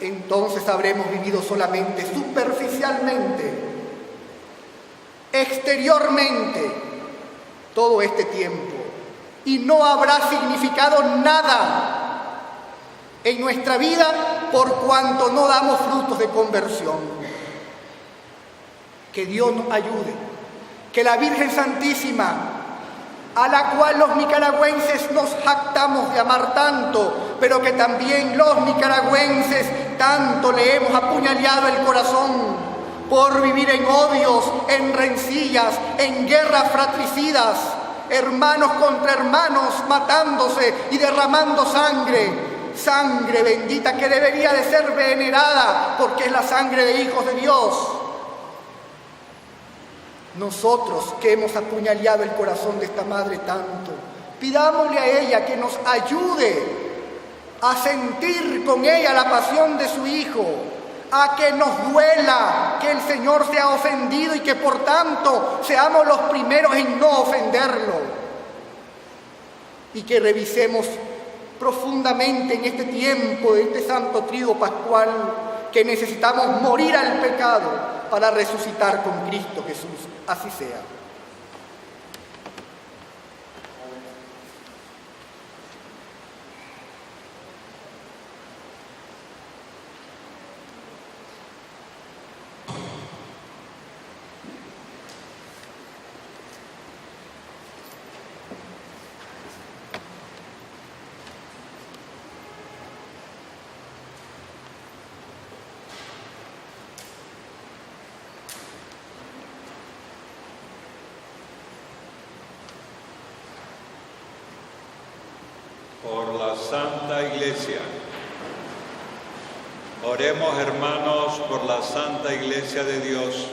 entonces habremos vivido solamente superficialmente, exteriormente, todo este tiempo, y no habrá significado nada en nuestra vida por cuanto no damos frutos de conversión. Que Dios nos ayude, que la Virgen Santísima, a la cual los nicaragüenses nos jactamos de amar tanto, pero que también los nicaragüenses tanto le hemos apuñaleado el corazón por vivir en odios, en rencillas, en guerras fratricidas, hermanos contra hermanos matándose y derramando sangre bendita que debería de ser venerada porque es la sangre de hijos de Dios. Nosotros que hemos apuñaleado el corazón de esta madre tanto, pidámosle a ella que nos ayude a sentir con ella la pasión de su Hijo, a que nos duela que el Señor sea ofendido y que por tanto seamos los primeros en no ofenderlo, y que revisemos profundamente en este tiempo, de este Santo Tríodo Pascual, que necesitamos morir al pecado para resucitar con Cristo Jesús. Así sea. Por la Santa Iglesia, Oremos, hermanos, por la Santa Iglesia de Dios,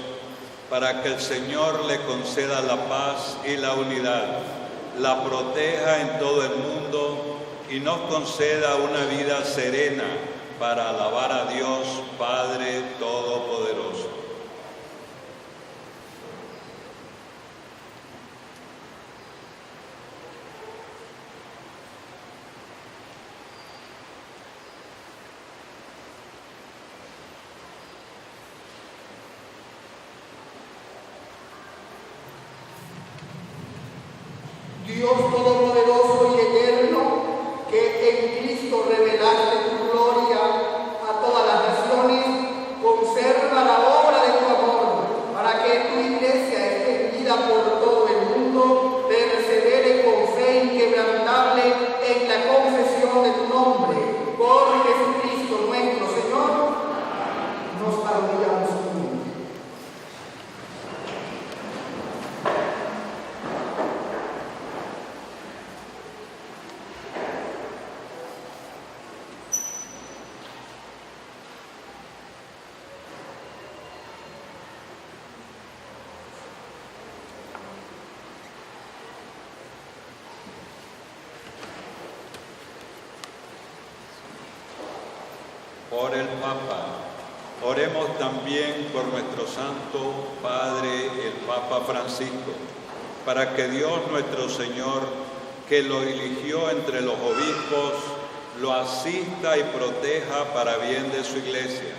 para que el Señor le conceda la paz y la unidad, la proteja en todo el mundo y nos conceda una vida serena para alabar a Dios Padre Todopoderoso. Dios Todopoderoso y Eterno, que en Cristo revelaste tu gloria a todas las naciones, conserva la obra de tu amor, para que tu iglesia, extendida por todo el mundo, persevere con fe inquebrantable en la confesión de tu nombre. Por Jesucristo nuestro Señor, nos arrodillamos juntos. Por el Papa. Oremos también por nuestro Santo Padre, el Papa Francisco, para que Dios nuestro Señor, que lo eligió entre los obispos, lo asista y proteja para bien de su Iglesia,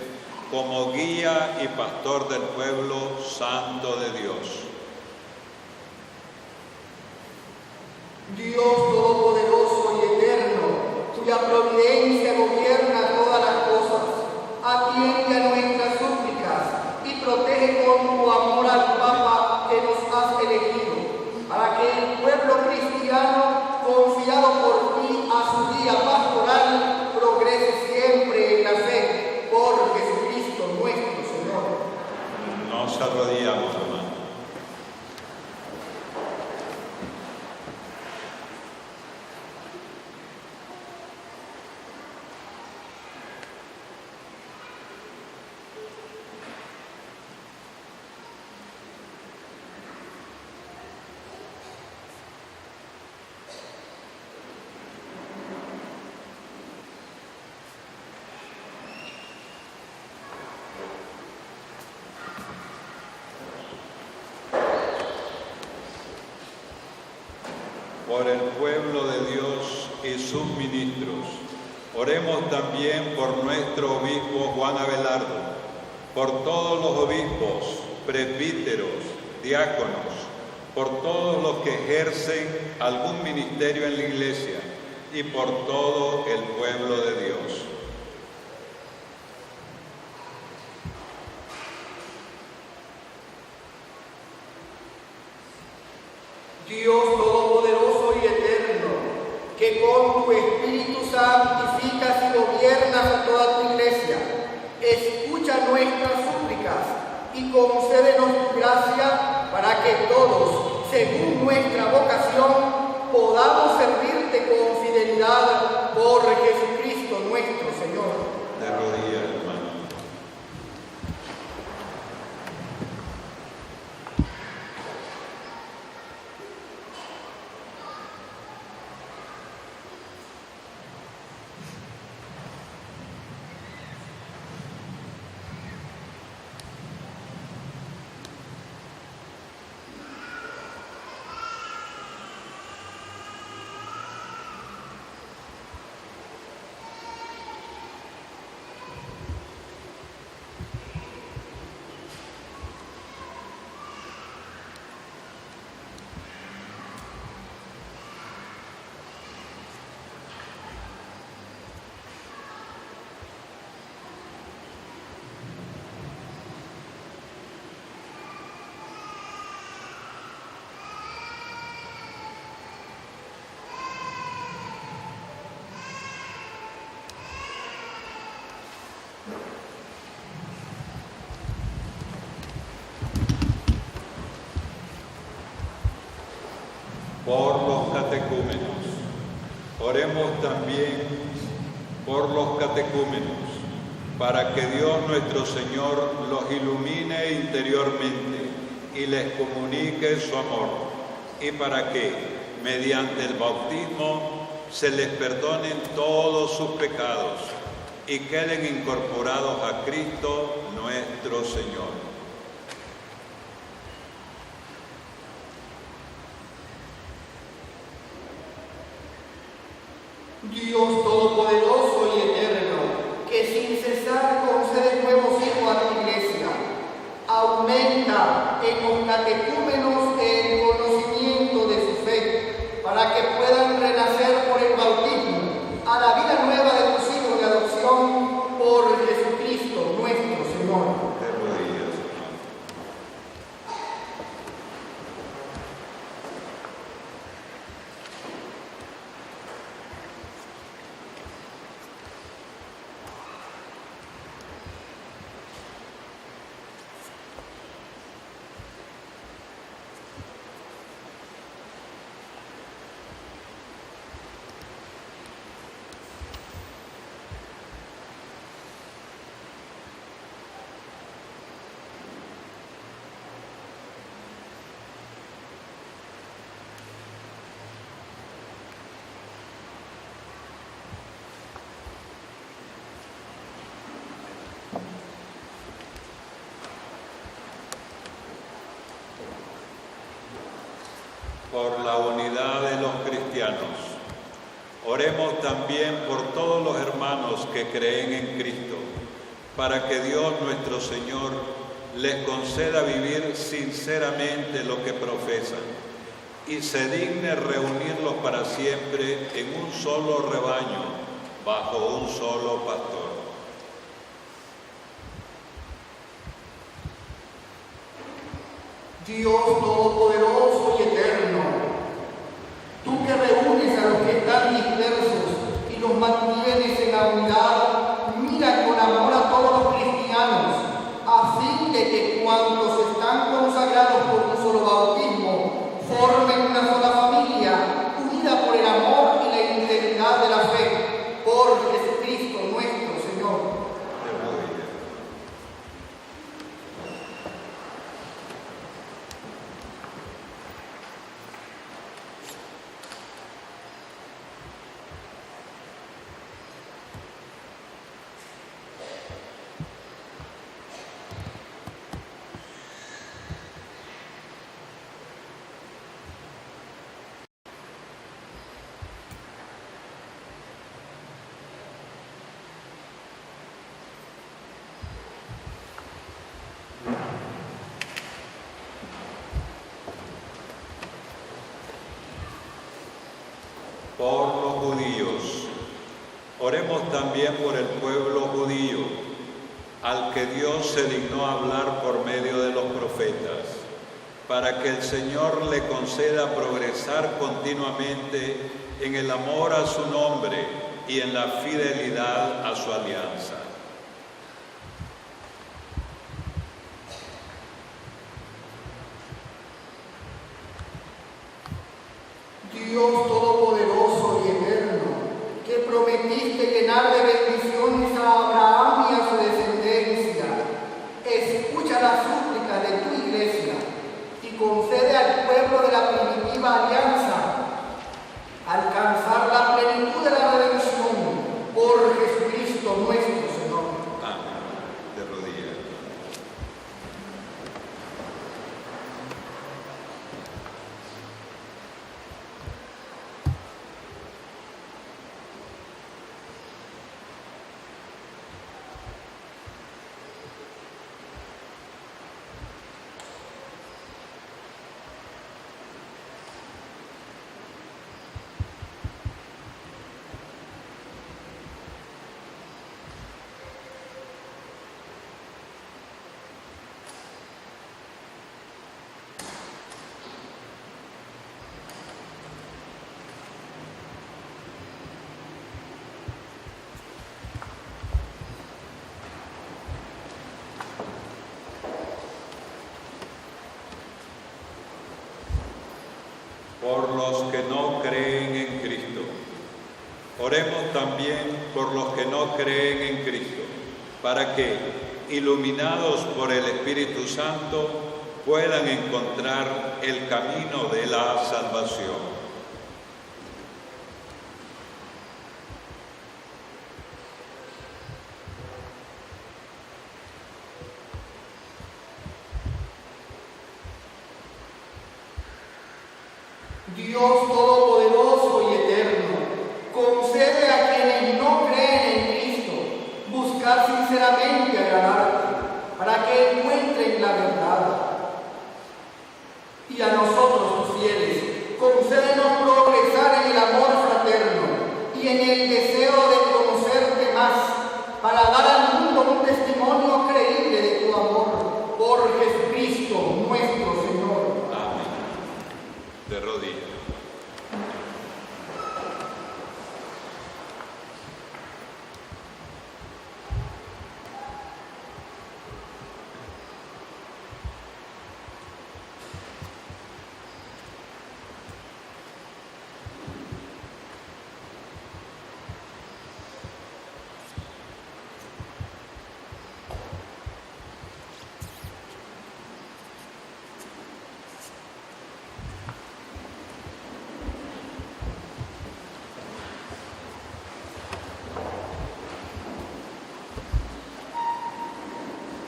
como guía y pastor del pueblo santo de Dios. Dios Todopoderoso y Eterno, cuya providencia gobierna todas las cosas, atiende a nuestras súplicas y protege con tu amor al Papa que nos has elegido, para que el pueblo cristiano, confiado por ti a su guía pastoral, progrese siempre en la fe, por Jesucristo nuestro Señor. Nos arrodillamos, hermanos. Por el pueblo de Dios y sus ministros. Oremos también por nuestro obispo Juan Abelardo, por todos los obispos, presbíteros, diáconos, por todos los que ejercen algún ministerio en la Iglesia y por todo el pueblo de Dios. Dios Todopoderoso y Eterno, que con tu Espíritu santificas y gobiernas a toda tu Iglesia, escucha nuestras súplicas y concédenos tu gracia para que todos, según nuestra vocación, podamos servirte con fidelidad por Jesucristo nuestro Señor. De rodillas, hermano. Por los catecúmenos. Oremos también por los catecúmenos, para que Dios nuestro Señor los ilumine interiormente y les comunique su amor, y para que, mediante el bautismo, se les perdonen todos sus pecados y queden incorporados a Cristo nuestro Señor. Dios Todopoderoso y Eterno, que sin cesar concedes nuevos hijos a tu Iglesia, aumenta en los catecúmenos el conocimiento de su fe, para que puedan renacer por el bautismo a la vida nueva de tus hijos de adopción por Jesucristo nuestro Señor. Por la unidad de los cristianos. Oremos también por todos los hermanos que creen en Cristo, para que Dios nuestro Señor les conceda vivir sinceramente lo que profesan y se digne reunirlos para siempre en un solo rebaño, bajo un solo pastor. Dios Todopoderoso y Eterno, tú que reúnes a los que están dispersos y los mantienes en la unidad, mira con amor a todos los cristianos, a fin de que cuantos están consagrados por un solo bautismo, formen una sola familia, unida por el amor y la integridad de la fe, por Jesucristo nuestro Señor. Por los judíos. Oremos también por el pueblo judío, al que Dios se dignó hablar por medio de los profetas, para que el Señor le conceda progresar continuamente en el amor a su nombre y en la fidelidad a su alianza. Dios Todopoderoso y Eterno, que prometiste llenar de bendiciones a Abraham y a su descendencia, escucha la súplica de tu Iglesia y concede al pueblo de la primitiva alianza alcanzar la plenitud de la redención por Jesucristo nuestro Señor. Amén. De rodillas. Por los que no creen en Cristo. Oremos también por los que no creen en Cristo, para que, iluminados por el Espíritu Santo, puedan encontrar el camino de la salvación. Dios Todopoderoso y Eterno, concede a quienes no creen en Cristo buscar sinceramente agradarte, para que encuentren la verdad. Y a nosotros, tus fieles, concédenos progresar en el amor fraterno y en el deseo de conocerte más, para dar al mundo un testimonio creíble de tu amor, por Jesucristo nuestro Señor. Amén. De rodillas.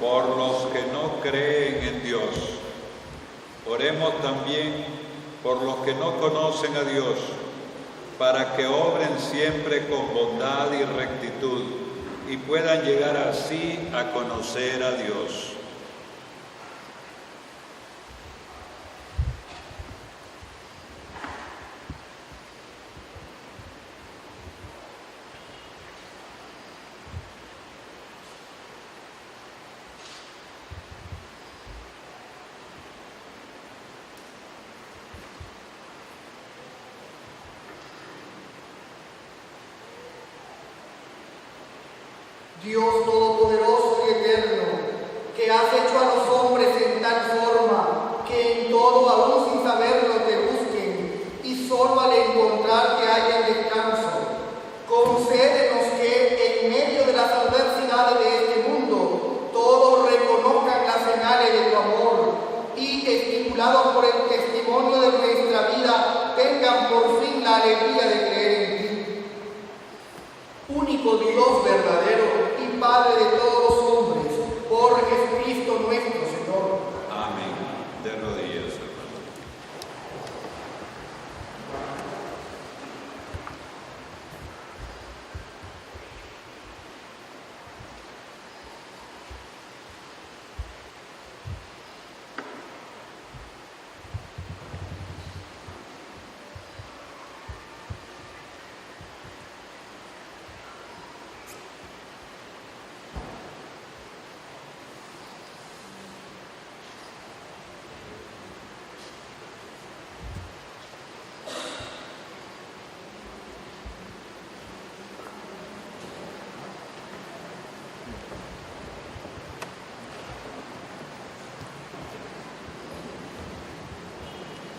Por los que no creen en Dios, oremos también por los que no conocen a Dios, para que obren siempre con bondad y rectitud y puedan llegar así a conocer a Dios. Dios Todopoderoso y Eterno, que has hecho a los hombres en tal forma que en todo, aún sin saberlo, te busquen y solo al encontrarte hayan descanso, concédenos que en medio de las adversidades de este mundo todos reconozcan las señales de tu amor y, estimulados por el testimonio de nuestra vida, tengan por fin la alegría de creer en ti. Único Dios verdadero y Padre de todos los hombres, por Jesucristo nuestro Señor. Amén. De rodillas, hermano.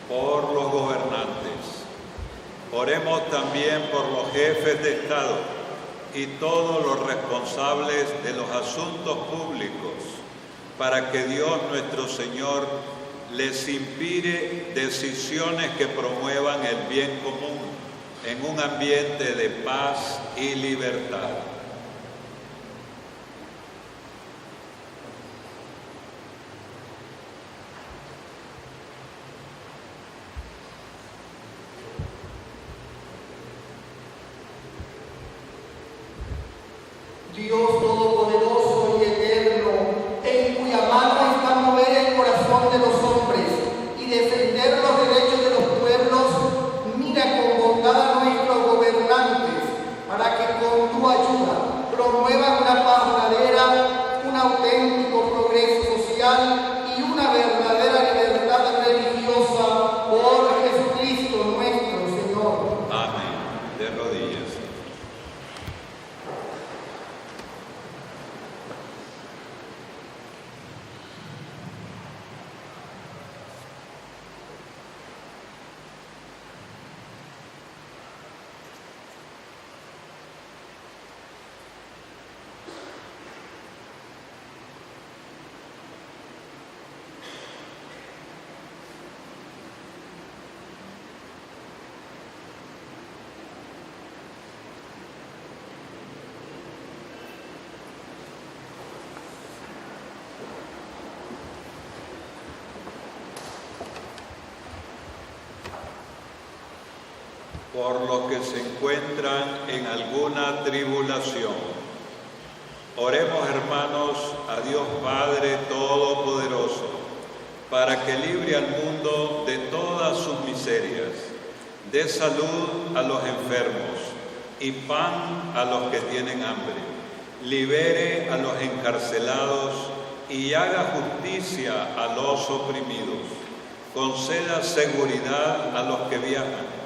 Por los gobernantes. Oremos también por los jefes de Estado y todos los responsables de los asuntos públicos, para que Dios nuestro Señor les inspire decisiones que promuevan el bien común en un ambiente de paz y libertad. Dios Todopoderoso y Eterno, en cuya mano está mover el corazón de los hombres y defender los derechos de los pueblos, mira con bondad a nuestros gobernantes, para que con tu ayuda promuevan una paz duradera, un auténtico progreso social y una verdadera libertad religiosa, por Jesucristo nuestro Señor. Amén. De rodillas. por los que se encuentran en alguna tribulación. Oremos, hermanos, a Dios Padre Todopoderoso, para que libre al mundo de todas sus miserias, dé salud a los enfermos y pan a los que tienen hambre, libere a los encarcelados y haga justicia a los oprimidos, conceda seguridad a los que viajan,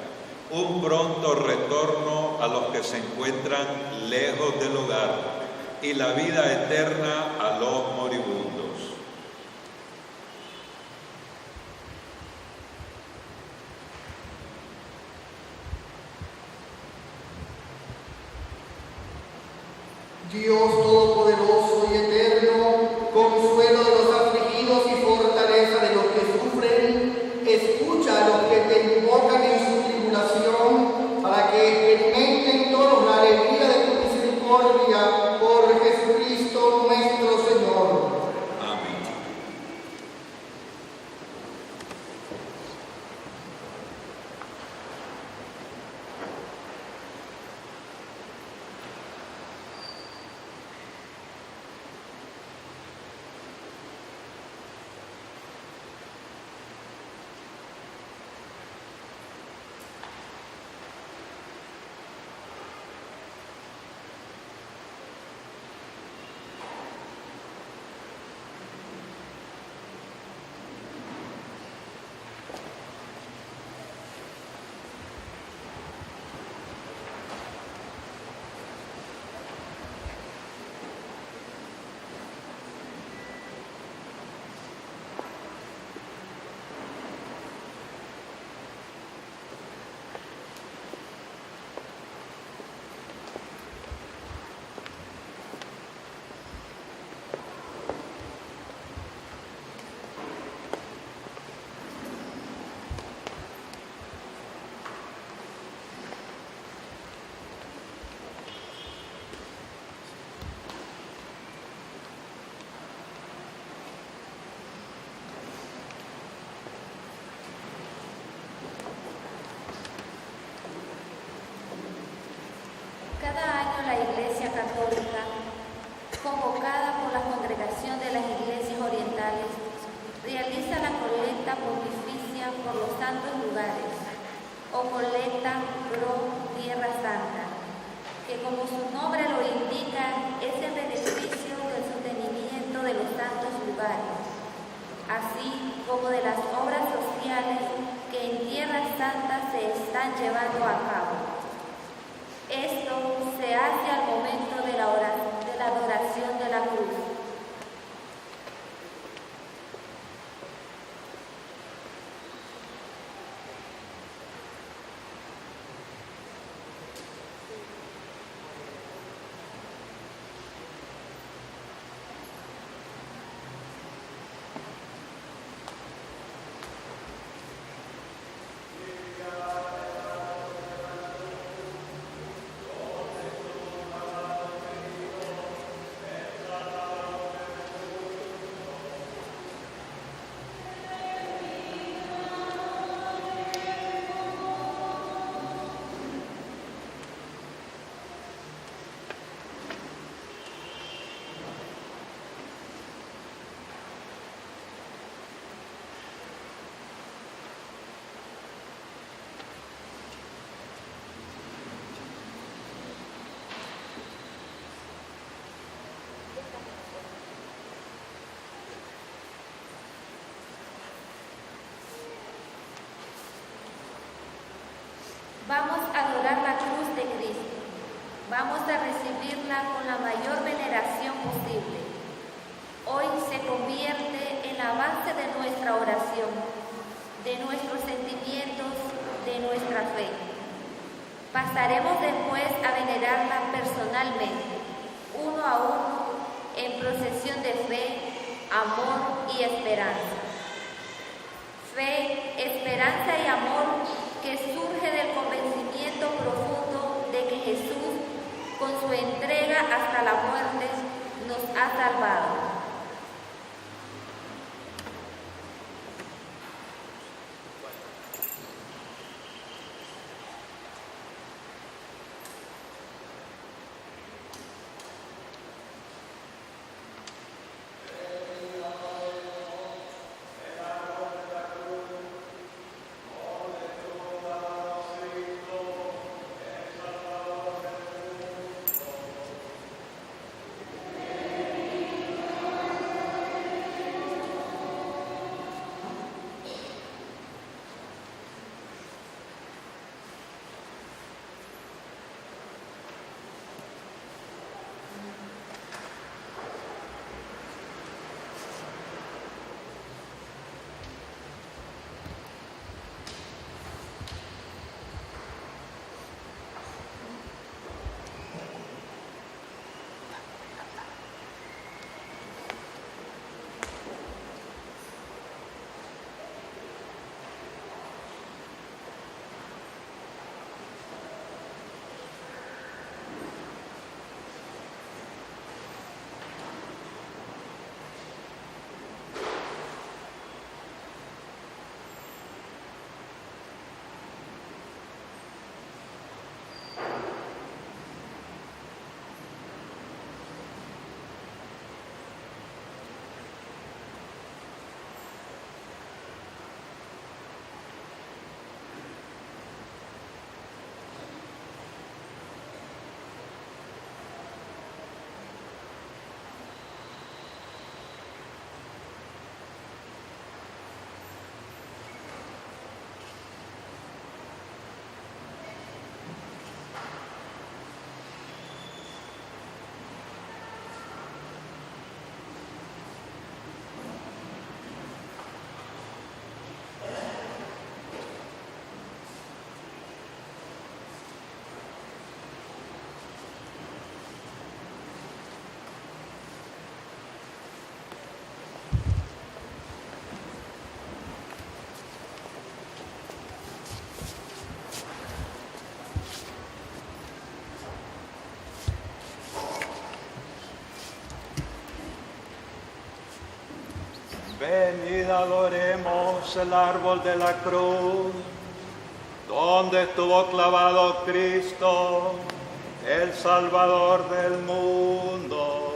un pronto retorno a los que se encuentran lejos del hogar y la vida eterna a los moribundos. Dios Todopoderoso y Eterno, consuelo de los afligidos y fortaleza de los que sufren, escucha a los que te invocan en su tribulación, para que experimenten todos la alegría de tu misericordia, por Jesucristo nuestro Señor. Amén. Cada año la Iglesia Católica, convocada por la Congregación de las Iglesias Orientales, realiza la colecta pontificia por los santos lugares, o colecta pro Tierra Santa, que como su nombre lo indica, es el beneficio del sostenimiento de los santos lugares, así como de las obras sociales que en Tierra Santa se están llevando a cabo. Esto se hace al momento de la adoración de la cruz. Vamos a adorar la cruz de Cristo. Vamos a recibirla con la mayor veneración posible. Hoy se convierte en la base de nuestra oración, de nuestros sentimientos, de nuestra fe. Pasaremos después a venerarla personalmente, uno a uno, en procesión de fe, amor y esperanza. Fe, esperanza y amor que surge del convencimiento profundo de que Jesús, con su entrega hasta la muerte, nos ha salvado. Venid, adoremos el árbol de la cruz, donde estuvo clavado Cristo, el Salvador del mundo.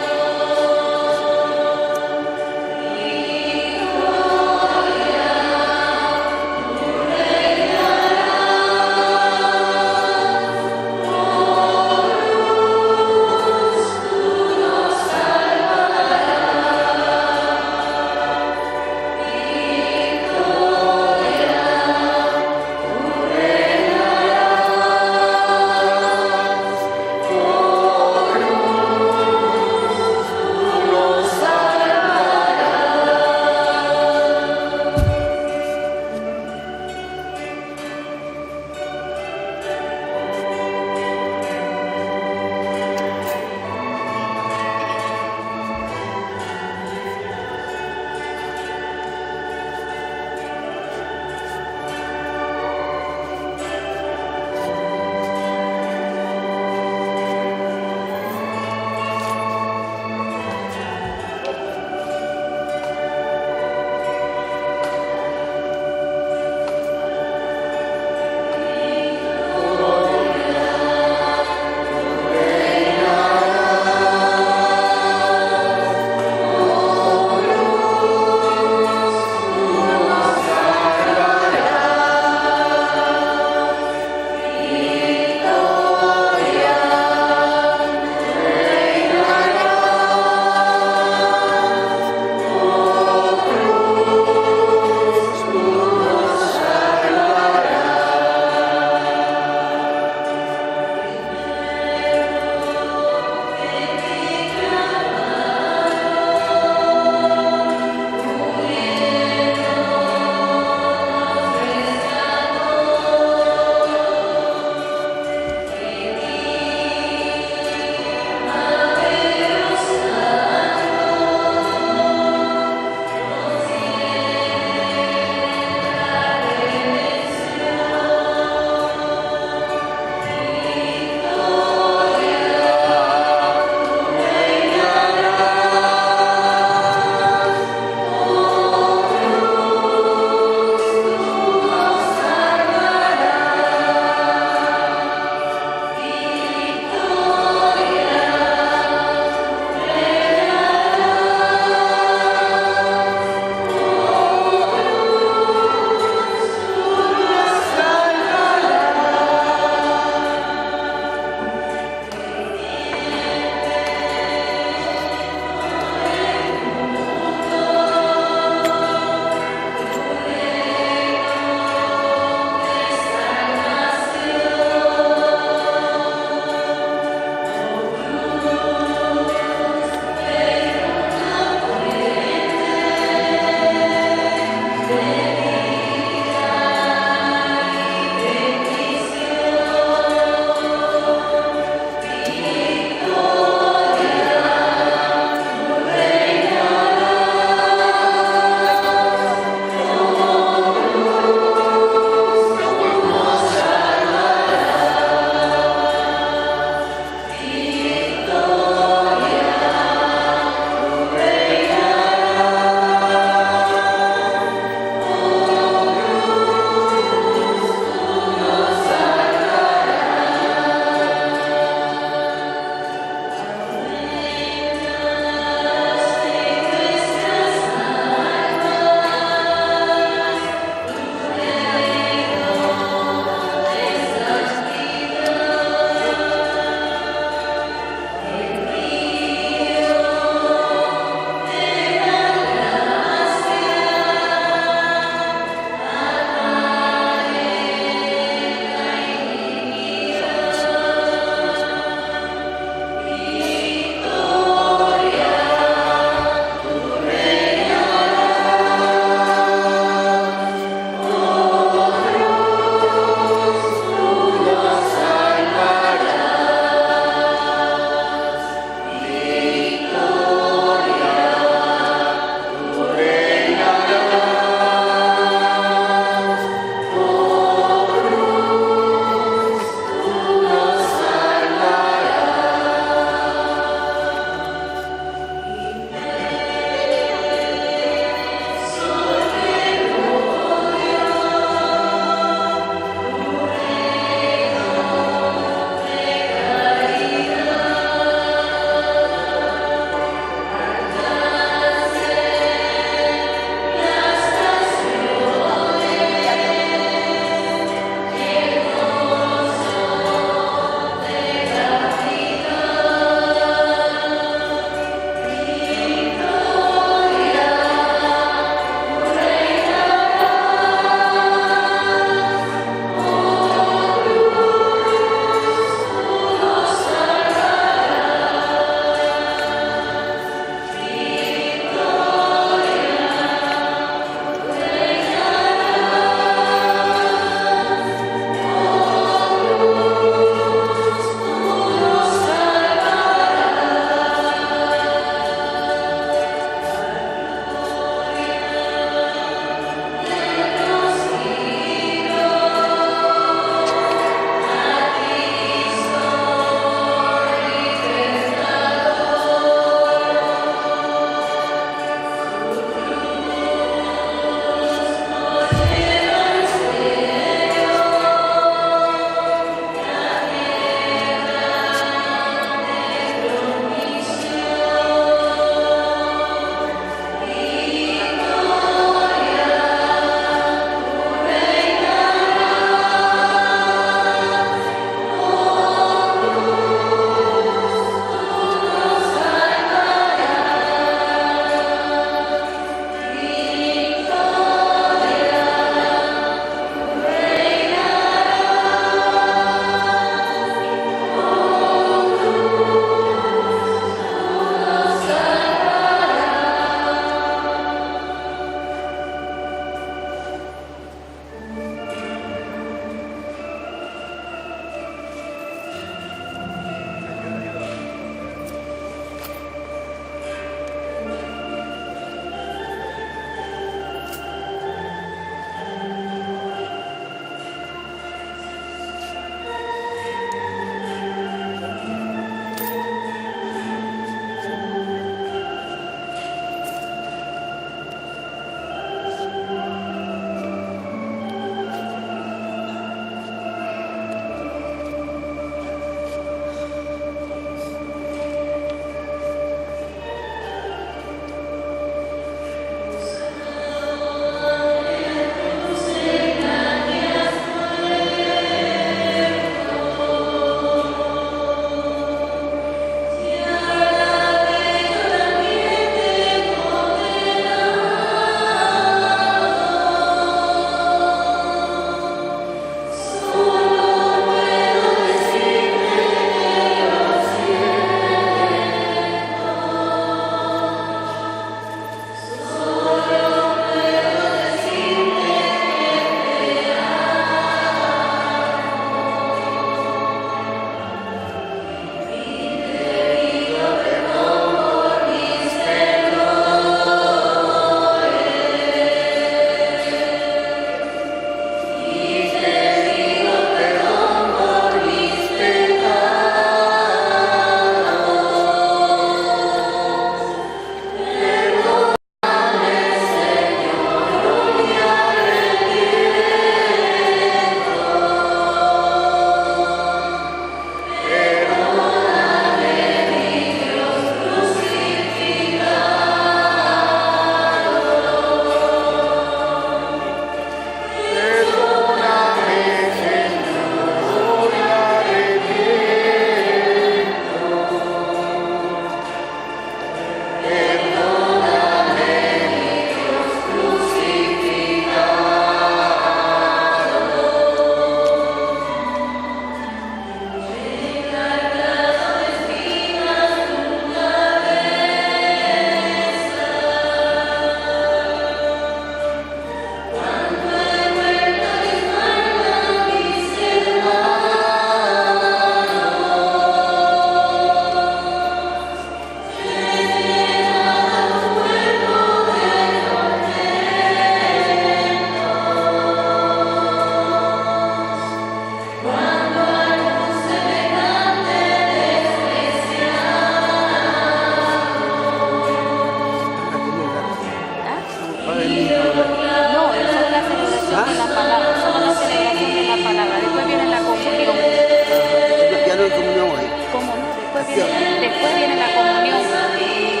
Después viene la comunión. Sí,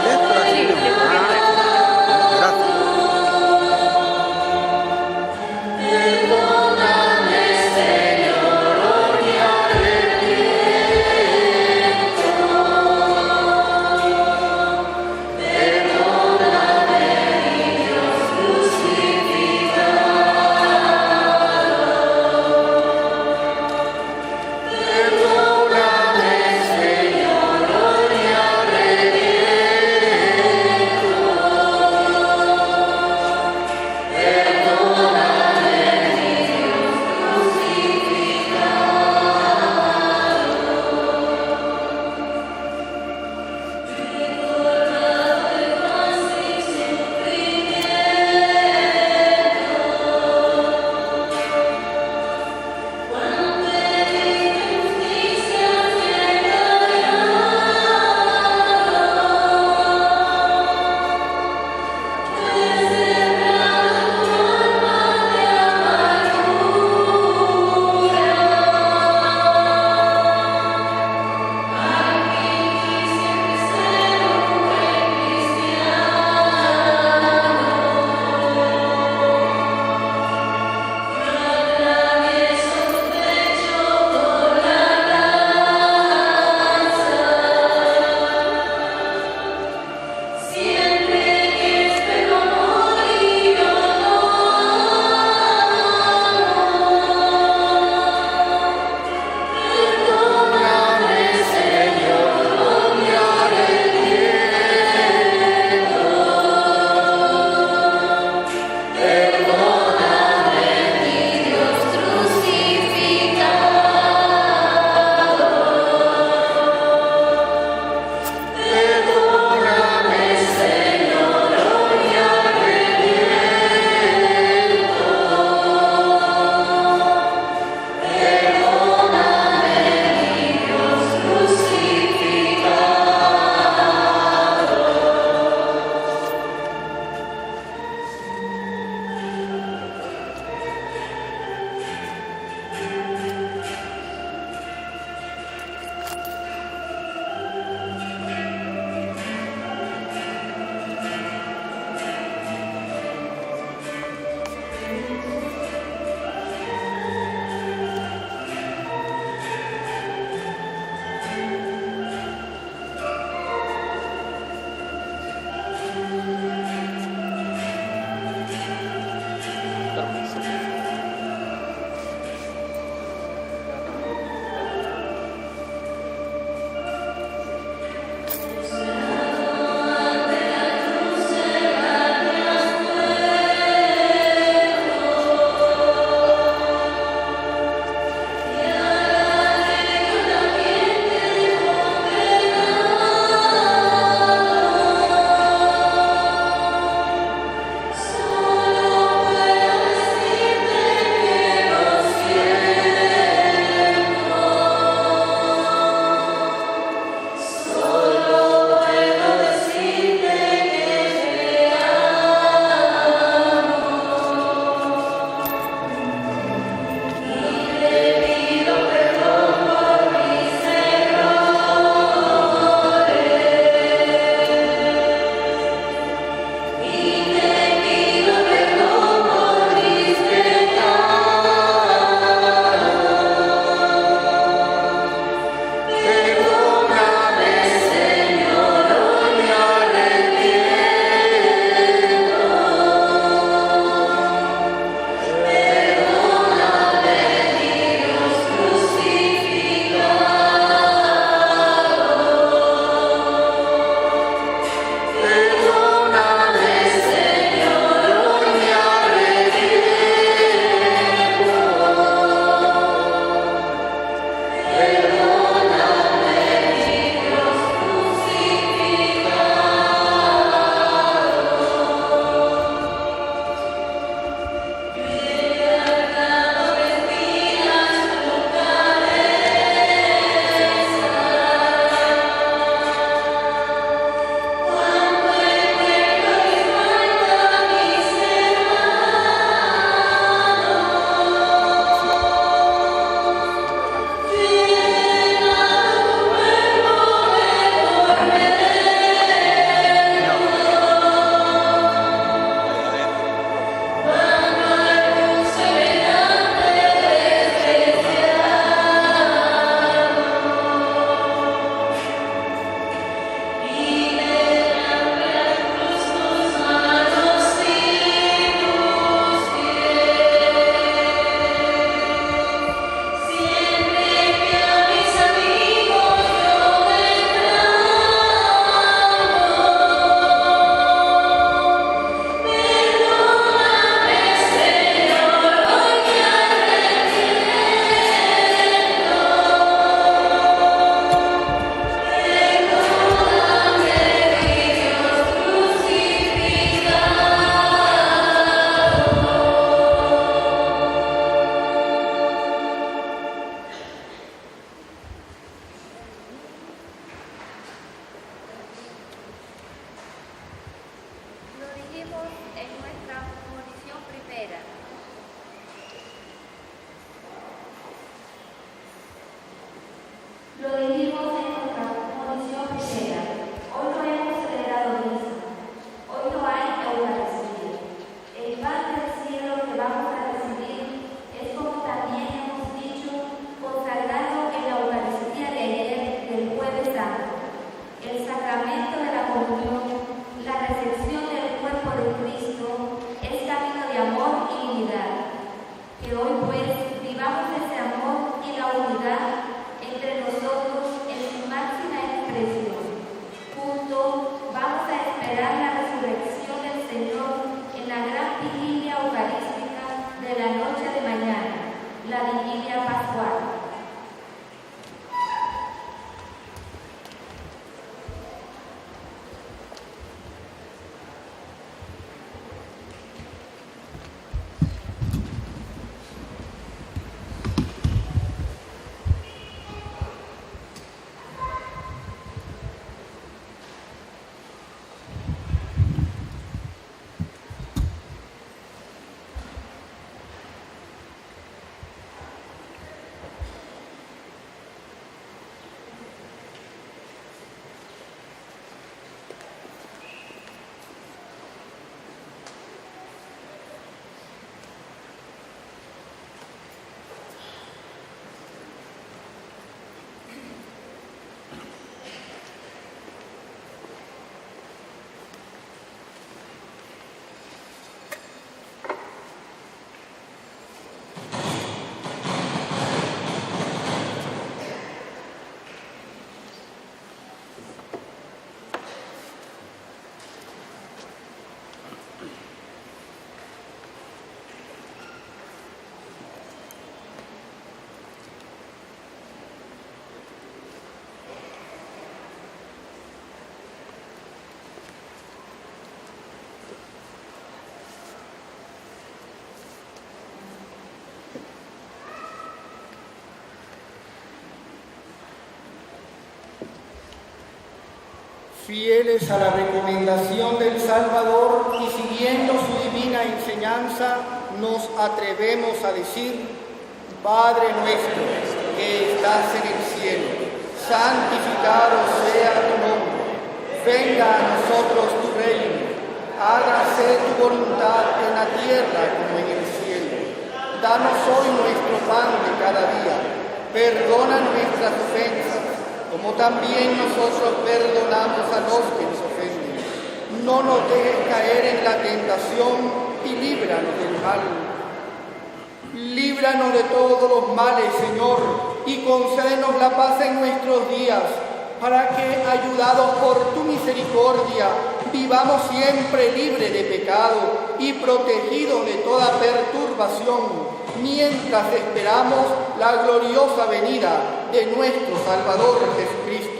después viene la comunión. Gracias. Perdóname, Señor, Lo dijimos en nuestra condición primera. Hoy no hemos celebrado misa. Hoy no hay Eucaristía. El pan del cielo que vamos a recibir es, como también hemos dicho, consagrado en la Eucaristía de ayer, del Jueves Santo. El sacramento de la comunión, la recepción del cuerpo de Cristo, es camino de amor y unidad. Que hoy pues vivamos ese amor y la unidad entre nosotros en su máxima expresión. Juntos vamos a esperar la resurrección del Señor en la gran vigilia eucarística de la noche de mañana, la vigilia pascual. Fieles a la recomendación del Salvador y siguiendo su divina enseñanza, nos atrevemos a decir: Padre nuestro que estás en el cielo, santificado sea tu nombre. Venga a nosotros tu reino. Hágase tu voluntad en la tierra como en el cielo. Danos hoy nuestro pan de cada día. Perdona nuestras ofensas, como también nosotros perdonamos a los que nos ofenden. No nos dejes caer en la tentación y líbranos del mal. Líbranos de todos los males, Señor, y concédenos la paz en nuestros días, para que, ayudados por tu misericordia, vivamos siempre libres de pecado y protegidos de toda perturbación, mientras esperamos la gloriosa venida de nuestro Salvador Jesucristo.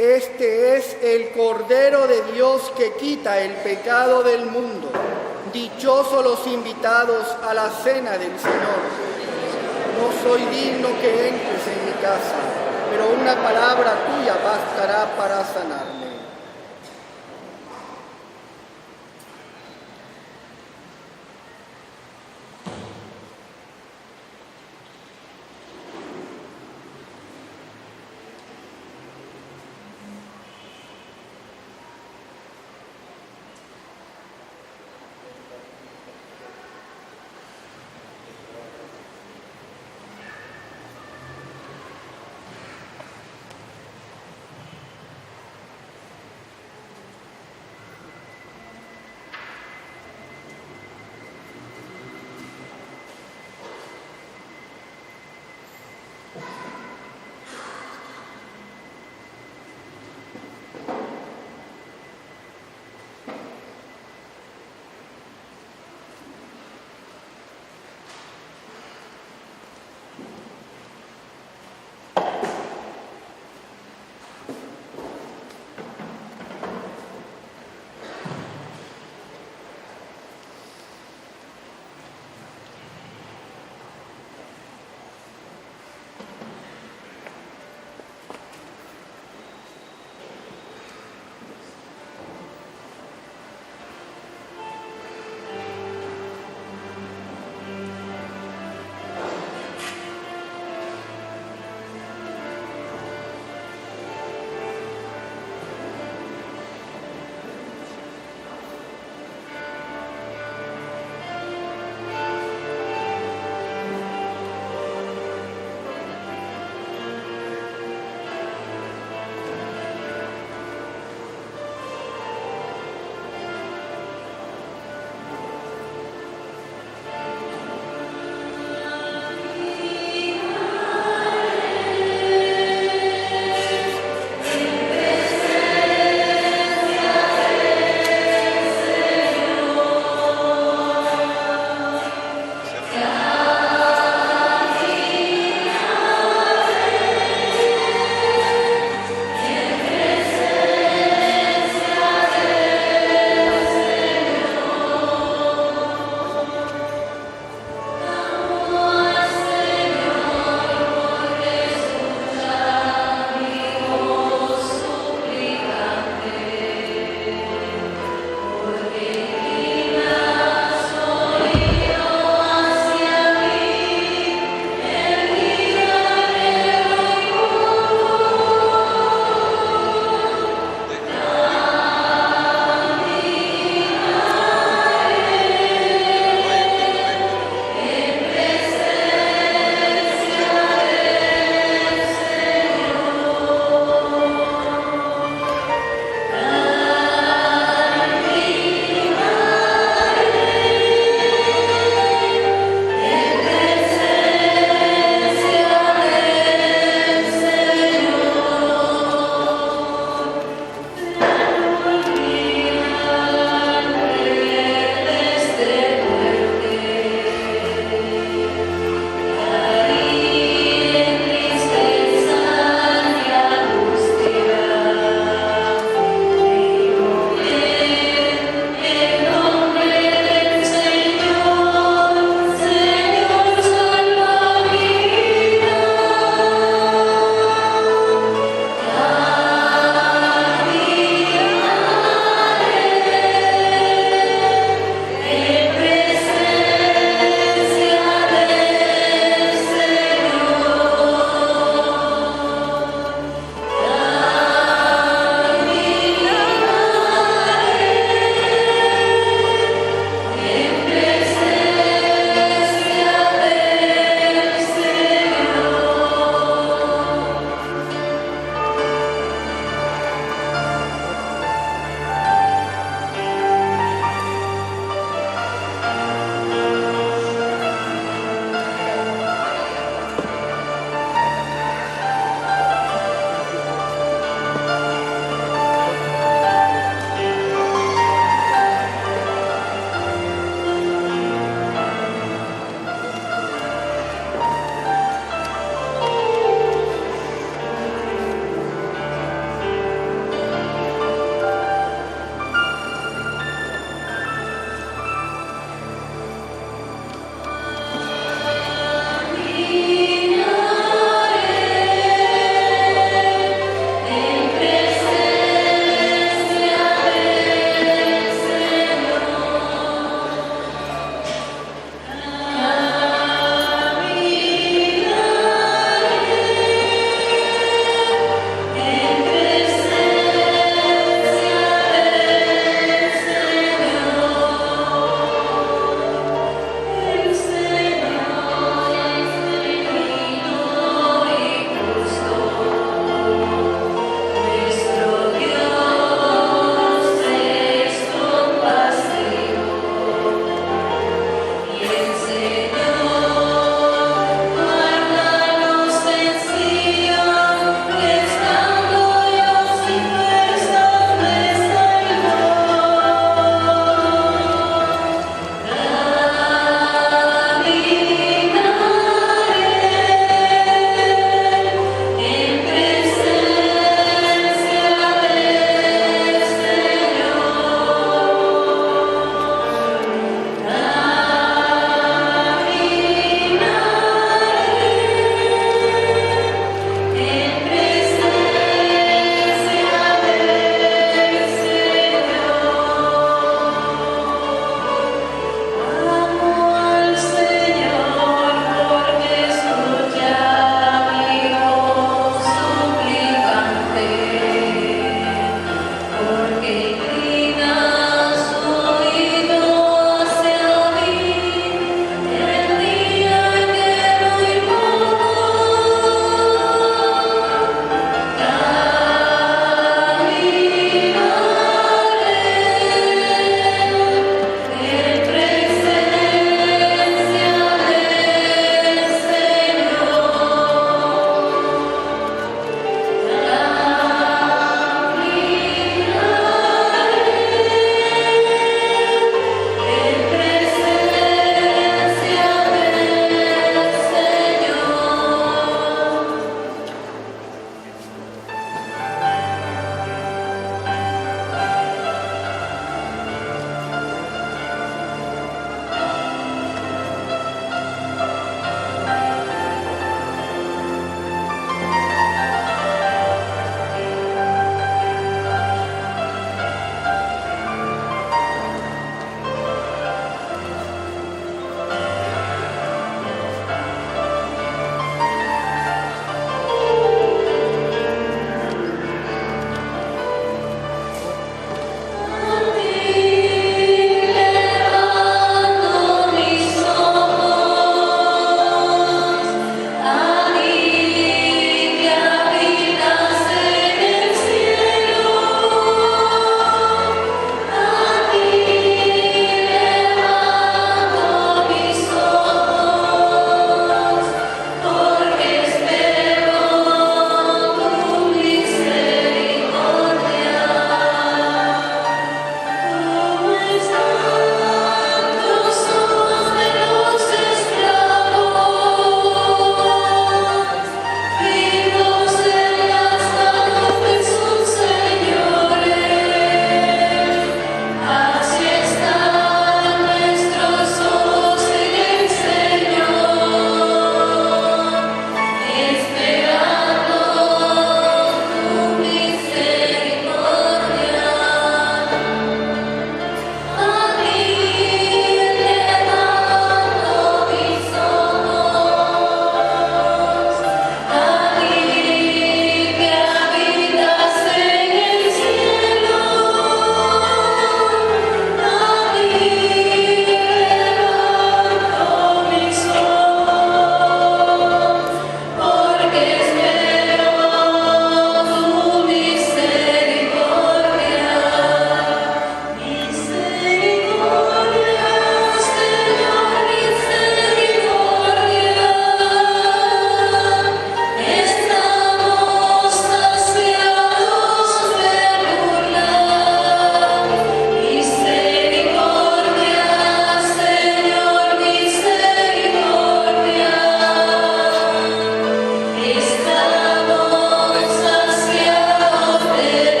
Este es el Cordero de Dios que quita el pecado del mundo. Dichosos los invitados a la cena del Señor. No soy digno que entres en mi casa, pero una palabra tuya bastará para sanarme.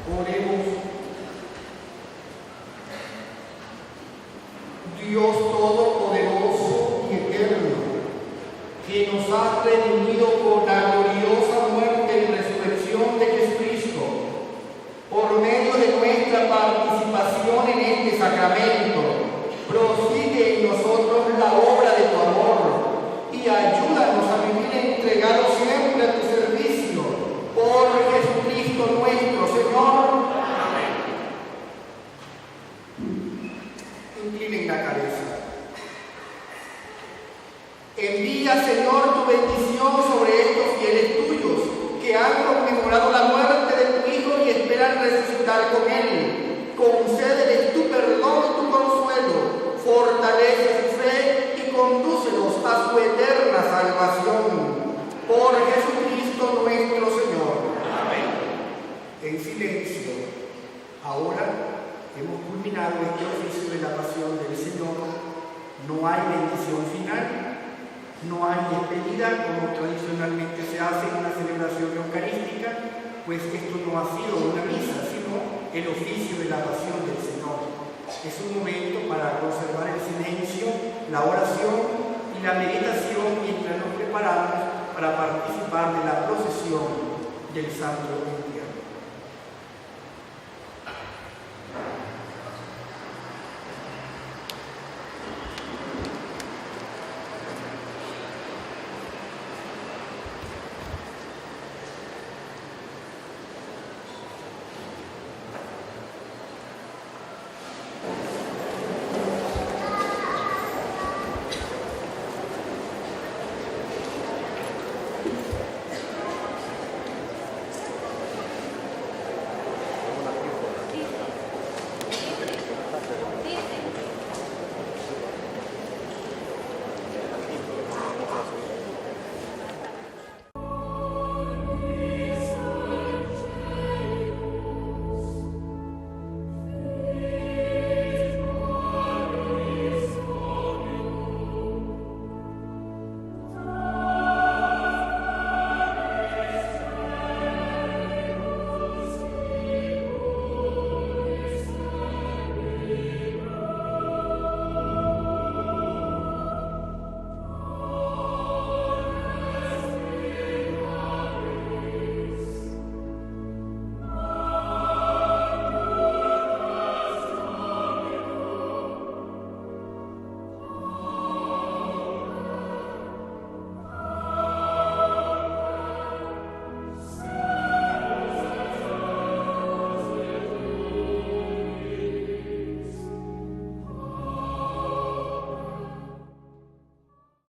Oremos. Dios Todopoderoso y Eterno, que nos has redimido por la gloriosa muerte y resurrección de Jesucristo, por medio de nuestra participación en este sacramento, prosigue en nosotros la obra de tu amor y ayúdanos a vivir entregados siempre a tu servicio, por Jesucristo nuestro Señor. Inclinen la cabeza. Envía, Señor, tu bendición sobre estos fieles tuyos que han conmemorado la muerte de tu Hijo y esperan resucitar con él. Concédeles tu perdón y tu consuelo, fortalece su fe y condúcelos a su eterna salvación. Por Jesucristo nuestro Señor. Amén. En silencio. Ahora hemos culminado este oficio de la pasión del Señor. No hay bendición final, no hay despedida como tradicionalmente se hace en una celebración eucarística, pues esto no ha sido una misa, sino el oficio de la pasión del Señor. Es un momento para conservar el silencio, la oración y la meditación mientras nos preparamos para participar de la procesión del Santo Entierro.